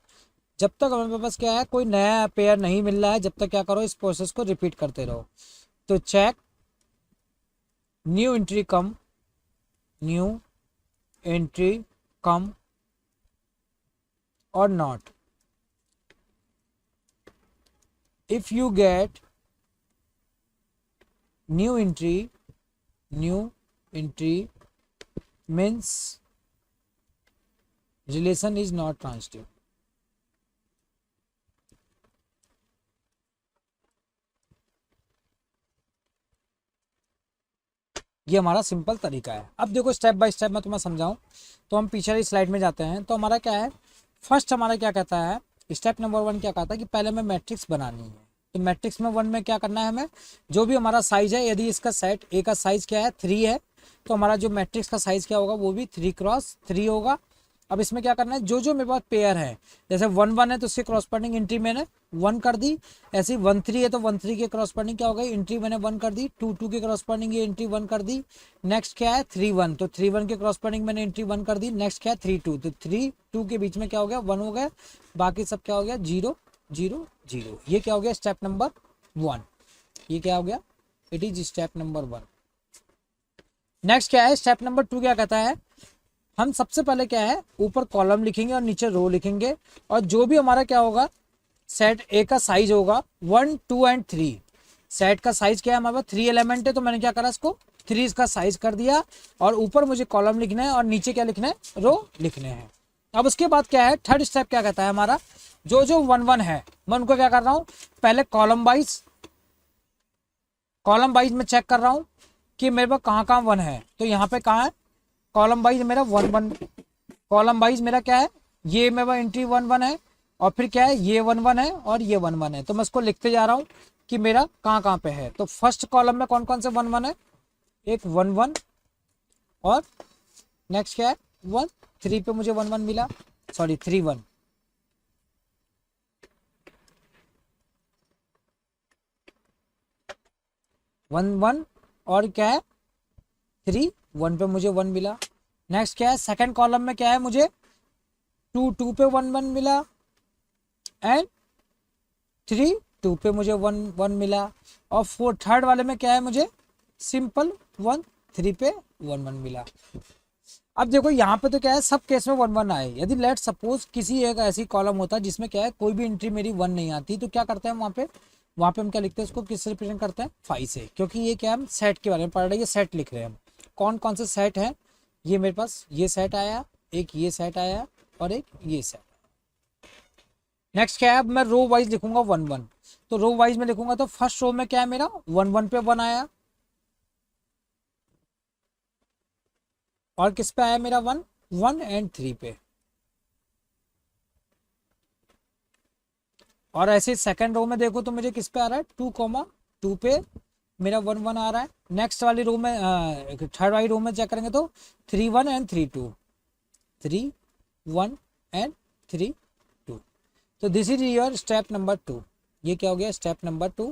S1: जब तक हमारे पास क्या है कोई नया पेयर नहीं मिल रहा है जब तक क्या करो इस प्रोसेस को रिपीट करते रहो। तो check new entry come or not, if you get new entry means relation is not transitive। ये हमारा सिंपल तरीका है। अब देखो स्टेप बाय स्टेप मैं तुम्हें समझाऊं तो हम पीछे वाली स्लाइड में जाते हैं। तो हमारा क्या है फर्स्ट हमारा क्या कहता है स्टेप नंबर 1 क्या कहता है कि पहले हमें मैट्रिक्स बनानी है। तो मैट्रिक्स में 1 में क्या करना है हमें जो भी हमारा साइज है, यदि इसका सेट ए का साइज क्या है 3 है तो हमारा जो मैट्रिक्स का साइज क्या होगा वो भी 3 क्रॉस 3 होगा। अब इसमें क्या करना है, जो जो मेरे पास पेयर है, जैसे 1 1 है तो उसके क्रॉसपेंडिंग एंट्री मैंने 1 कर दी, ऐसे ही 1 3 है तो 1 3 के क्रॉसपेंडिंग क्या हो गई, एंट्री मैंने 1 कर दी, 2 2 के क्रॉसपेंडिंग ये एंट्री 1 कर दी। नेक्स्ट क्या है 3 1, तो 3 1 के क्रॉसपेंडिंग मैंने एंट्री 1 कर दी। नेक्स्ट क्या है 3 2, तो 3 2 के बीच में क्या हो गया 1 हो गया, बाकी सब क्या हो गया 0 0 0। ये क्या हो गया स्टेप नंबर 1, ये क्या हो गया, it is step number 1। Next क्या है स्टेप नंबर 2, क्या कहता है, हम सबसे पहले क्या है ऊपर कॉलम लिखेंगे और नीचे रो लिखेंगे, और जो भी हमारा क्या होगा सेट ए का साइज होगा 1 2 एंड 3। सेट का साइज क्या है हमारे पास 3 एलिमेंट है, तो मैंने क्या करा इसको 3 का साइज कर दिया, और ऊपर मुझे कॉलम लिखना है और नीचे क्या लिखना है रो लिखने हैं। अब उसके बाद क्या है थर्ड स्टेप क्या कहता है हमारा, जो जो 1 1 है मैं उनको क्या कर रहा हूँ पहले कॉलम वाइज में चेक कर रहा हूँ कि मेरे पास कहाँ कहाँ 1 है। तो यहाँ पे कहाँ है कॉलम वाइज मेरा 1 1, कॉलम वाइज मेरा क्या है ये मेरा एंट्री 1 1 है, और फिर क्या है ये 1 1 है और ये 1 1 है। तो मैं इसको लिखते जा रहा हूँ कि मेरा कहाँ कहाँ पे है। तो फर्स्ट कॉलम में कौन कौन से 1 1 है, एक 1 1, और नेक्स्ट क्या है 1 3 पे मुझे 1 1 मिला, सॉरी 3 1, 1 1 और क्या है 3 1 पे मुझे 1 मिला। नेक्स्ट क्या है सेकंड कॉलम में क्या है मुझे 2 2 पे 1 1 मिला, एंड 3 2 पे मुझे 1 1 मिला, और थर्ड वाले में क्या है मुझे सिंपल 1 3 पे 1 1 मिला। अब देखो यहाँ पे तो क्या है सब केस में 1 1 आए। यदि लेट सपोज किसी एक ऐसी कॉलम होता है जिसमें क्या है कोई भी एंट्री मेरी 1 नहीं आती, तो क्या करते हैं वहाँ पे हम क्या लिखते हैं उसको किससे रिप्रेजेंट करते हैं 5 से, क्योंकि ये क्या हम सेट के बारे में पढ़ रहे हैं, ये सेट लिख रहे हैं हम। कौन कौन से सेट है, ये मेरे पास ये सेट आया, एक ये सेट आया और एक ये सेट। नेक्स्ट क्या है अब मैं रो वाइज लिखूंगा 1 1, तो रो वाइज में लिखूंगा तो फर्स्ट रो में क्या है मेरा 1 1 पे 1 आया, और किस पे आया मेरा 1 1 एंड 3 पे, और ऐसे सेकंड रो में देखो तो मुझे किस पे आ रहा है 2 2 पे मेरा 1 1 आ रहा है। नेक्स्ट वाली रो में थर्ड वाली रो में चेक करेंगे तो 3 1 एंड 3 2, 3 1 एंड 3 2। तो this is your step number 2। ये क्या हो गया स्टेप नंबर 2।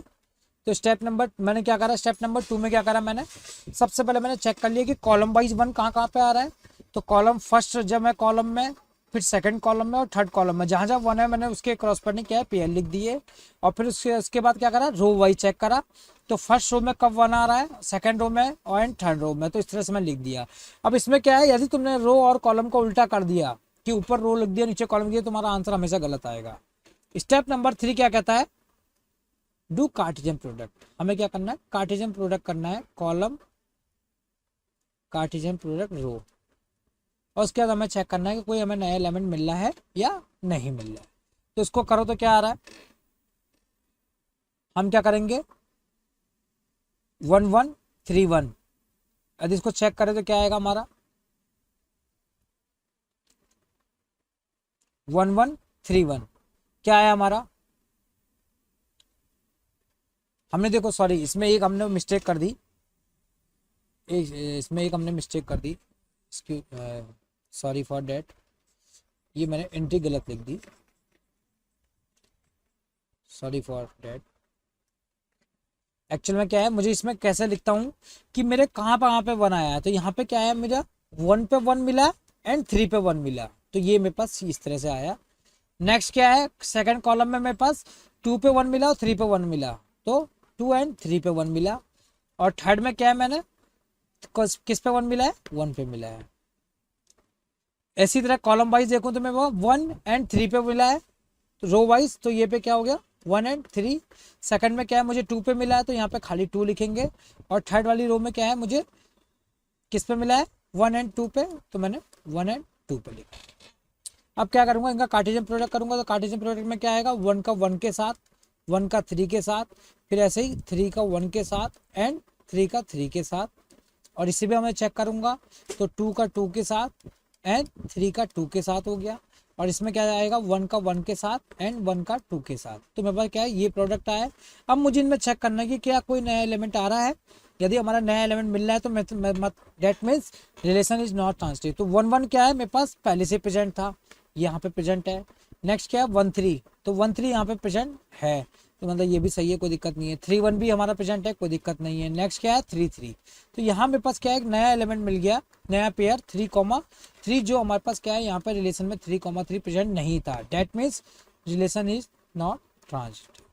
S1: तो स्टेप नंबर मैंने क्या करा स्टेप नंबर 2 में क्या करा मैंने सबसे पहले मैंने चेक कर लिया कि कॉलम वाइज 1 कहाँ कहाँ पे आ रहा है। तो कॉलम फर्स्ट जब मैं कॉलम में, फिर सेकंड कॉलम में और थर्ड कॉलम में जहाँ जहाँ 1 है मैंने उसके क्रॉसपेंडिंग क्या है पेयर लिख दिए, और फिर उसके बाद क्या करा रो वाइज चेक करा। तो फर्स्ट रो में कब 1 आ रहा है, सेकंड रो में और एंड थर्ड रो में, तो इस तरह से मैं लिख दिया। अब इसमें क्या है यदि तुमने रो और कॉलम को उल्टा कर दिया कि ऊपर रो लिख दिया नीचे कॉलम लिख दिया, तुम्हारा आंसर हमेशा गलत आएगा। स्टेप नंबर 3 क्या कहता है, डू कार्टेशियन प्रोडक्ट। हमें क्या करना है कार्टेशियन प्रोडक्ट करना है, कॉलम कार्टेशियन प्रोडक्ट रो, और उसके बाद हमें चेक करना है कि कोई हमें नया एलिमेंट मिल रहा है या नहीं मिल रहा है। तो इसको करो तो क्या आ रहा है, हम क्या करेंगे 1 1 3 1, यदि इसको चेक करें तो क्या आएगा हमारा 1 1 3 1, क्या आया हमारा। हमने देखो सॉरी इसमें एक हमने मिस्टेक कर दी, इसमें एक हमने मिस्टेक कर दी, इसकी सॉरी फॉर डेट, ये मैंने एंट्री गलत लिख दी, सॉरी फॉर डेट। एक्चुअल में क्या है मुझे इसमें कैसे लिखता हूँ कि मेरे कहाँ पे 1 आया है, तो यहाँ पे क्या है मेरा 1 पे 1 मिला एंड 3 पे 1 मिला, तो ये मेरे पास इस तरह से आया। नेक्स्ट क्या है सेकंड कॉलम में मेरे पास 2 पे 1 मिला और 3 पे 1 मिला, तो 2 एंड 3 पे 1 मिला। और थर्ड में क्या है मैंने किस पे 1 मिला है 1 पे मिला है। इसी तरह कॉलम वाइज देखूं तो मेरे को 1 एंड 3 पे मिला है, तो रो वाइज तो ये पे क्या हो गया 1 एंड 3। सेकंड में क्या है मुझे 2 पे मिला है, तो यहाँ पे खाली 2 लिखेंगे, और थर्ड वाली रो में क्या है मुझे किस पे मिला है 1 एंड 2 पे, तो मैंने 1 एंड 2 पे लिखा। अब क्या करूंगा इनका कार्टेशियन प्रोडक्ट करूंगा, तो कार्टेशियन प्रोडक्ट में क्या आएगा 1 का 1 के साथ, 1 का 3 के साथ, फिर ऐसे ही 3 का 1 के साथ एंड 3 का 3 के साथ, और इसी भी मैं चेक करूंगा तो 2 का 2 के साथ एंड 3 का 2 के साथ हो गया। और इसमें क्या आएगा 1 का 1 के साथ एंड 1 का 2 के साथ। तो मेरे पास क्या है ये प्रोडक्ट आया है। अब मुझे इनमें चेक करना है कि क्या कोई नया एलिमेंट आ रहा है। यदि हमारा नया एलिमेंट मिल रहा है तो that means relation is not transitive. तो 1 1 क्या है मेरे पास पहले से प्रेजेंट था, यहाँ पे प्रेजेंट है। नेक्स्ट क्या है 1 3, तो 1 3 यहाँ पे प्रेजेंट है, तो मतलब ये भी सही है, कोई दिक्कत नहीं है। 3 1 भी हमारा प्रेजेंट है, कोई दिक्कत नहीं है। नेक्स्ट क्या है 3 3, तो यहाँ मेरे पास क्या है एक नया एलिमेंट मिल गया, नया पेयर 3 जो हमारे पास क्या है यहाँ पे रिलेशन में 3 3 प्रेजेंट नहीं था। That means relation is not transitive.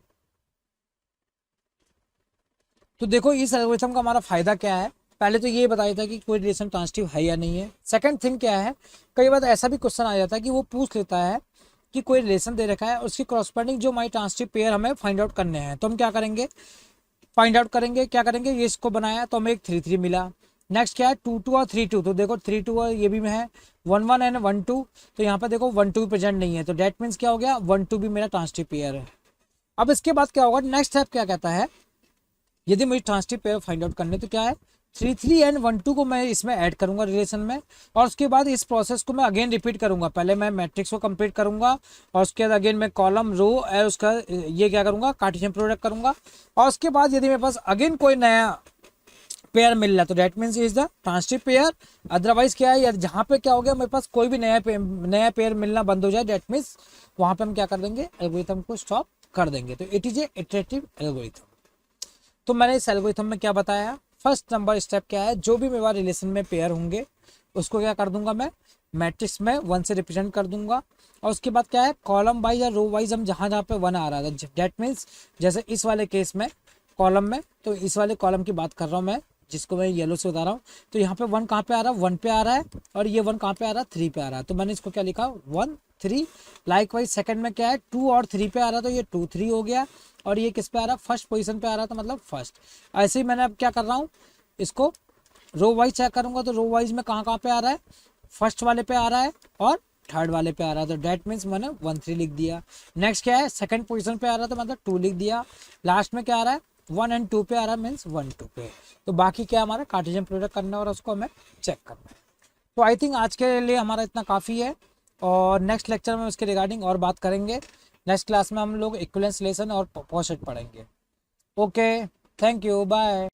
S1: तो देखो इस एल्गोरिथम का हमारा फायदा क्या है, पहले तो ये बताया था कि कोई रिलेशन ट्रांजिटिव है या नहीं है। सेकंड थिंग क्या है, कई बार ऐसा भी क्वेश्चन आ जाता है कि वो पूछ लेता है कि कोई रिलेशन दे रखा है, उसकी करस्पॉन्डिंग जो हमारी ट्रांजिटिव पेयर हमें फाइंड आउट करने हैं। तो हम क्या करेंगे, फाइंड आउट करेंगे, क्या करेंगे, ये इसको बनाया तो हमें एक 3 3 मिला। नेक्स्ट क्या है 2 2 और 3 2, तो देखो 3 2 और ये भी में है 1 1 एंड 1 2, तो यहाँ पे देखो 1 2 प्रेजेंट नहीं है, तो डेट मीन्स क्या हो गया 1 2 भी मेरा ट्रांजिटिव पेयर है। अब इसके बाद क्या होगा, नेक्स्ट स्टेप क्या कहता है, यदि मुझे ट्रांजिटिव पेयर फाइंड आउट करने तो क्या है 3 3 एंड 1 2 को मैं इसमें ऐड करूंगा रिलेशन में, और उसके बाद इस प्रोसेस को मैं अगेन रिपीट करूंगा। पहले मैं मैट्रिक्स को कंप्लीट करूंगा और उसके बाद अगेन मैं कॉलम रो और उसका ये क्या करूंगा कार्टेशियन प्रोडक्ट करूंगा, और उसके बाद यदि मेरे पास अगेन कोई नया पेयर मिल रहा है तो that means is the transitive pair. Otherwise क्या है, या जहाँ पे क्या हो गया मेरे पास कोई भी नया पेयर मिलना बंद हो जाए, डेट मीन्स वहां पे हम क्या कर देंगे एल्गोरिथम को स्टॉप कर देंगे। तो it is a iterative algorithm. तो मैंने इस एल्गोरिथम में क्या बताया, फर्स्ट नंबर स्टेप क्या है, जो भी मेरे पास रिलेशन में पेयर होंगे उसको क्या कर दूंगा मैं मैट्रिक्स में 1 से रिप्रेजेंट कर दूंगा, और उसके बाद क्या है कॉलम वाइज या रो वाइज हम जहाँ जहाँ पे 1 आ रहा था, डेट मीन्स जैसे इस वाले केस में कॉलम में, तो इस वाले कॉलम की बात कर रहा हूँ मैं जिसको मैं येलो से बता रहा हूँ, तो यहाँ पे 1 कहाँ पे आ रहा है 1 पे आ रहा है, और ये 1 कहाँ पे आ रहा है 3 पे आ रहा है, तो मैंने इसको क्या लिखा 1 3। लाइक वाइज सेकंड में क्या है 2 और 3 पे आ रहा है, तो ये 2 3 हो गया, और ये किस पे आ रहा है फर्स्ट पोजीशन पे आ रहा था मतलब फर्स्ट। ऐसे ही मैंने अब क्या कर रहा हूँ इसको रो वाइज चेक करूंगा, तो रो वाइज में कहाँ कहाँ पे आ रहा है फर्स्ट वाले पे आ रहा है और थर्ड वाले पे आ रहा है, तो डेट मीन्स मैंने 1 3 लिख दिया। नेक्स्ट क्या है सेकंड पोजीशन पे आ रहा था मतलब 2 लिख दिया। लास्ट में क्या आ रहा है 1 एंड 2 पे आ रहा है मीन्स 1 2 पे। तो बाकी क्या हमारा कार्टेशियन प्रोडक्ट करना है और उसको हमें चेक करना है। तो आई थिंक आज के लिए हमारा इतना काफ़ी है, और नेक्स्ट लेक्चर में उसके रिगार्डिंग और बात करेंगे। नेक्स्ट क्लास में हम लोग इक्विवेलेंस रिलेशन और पोस्टेड पढ़ेंगे। Okay, thank you, bye.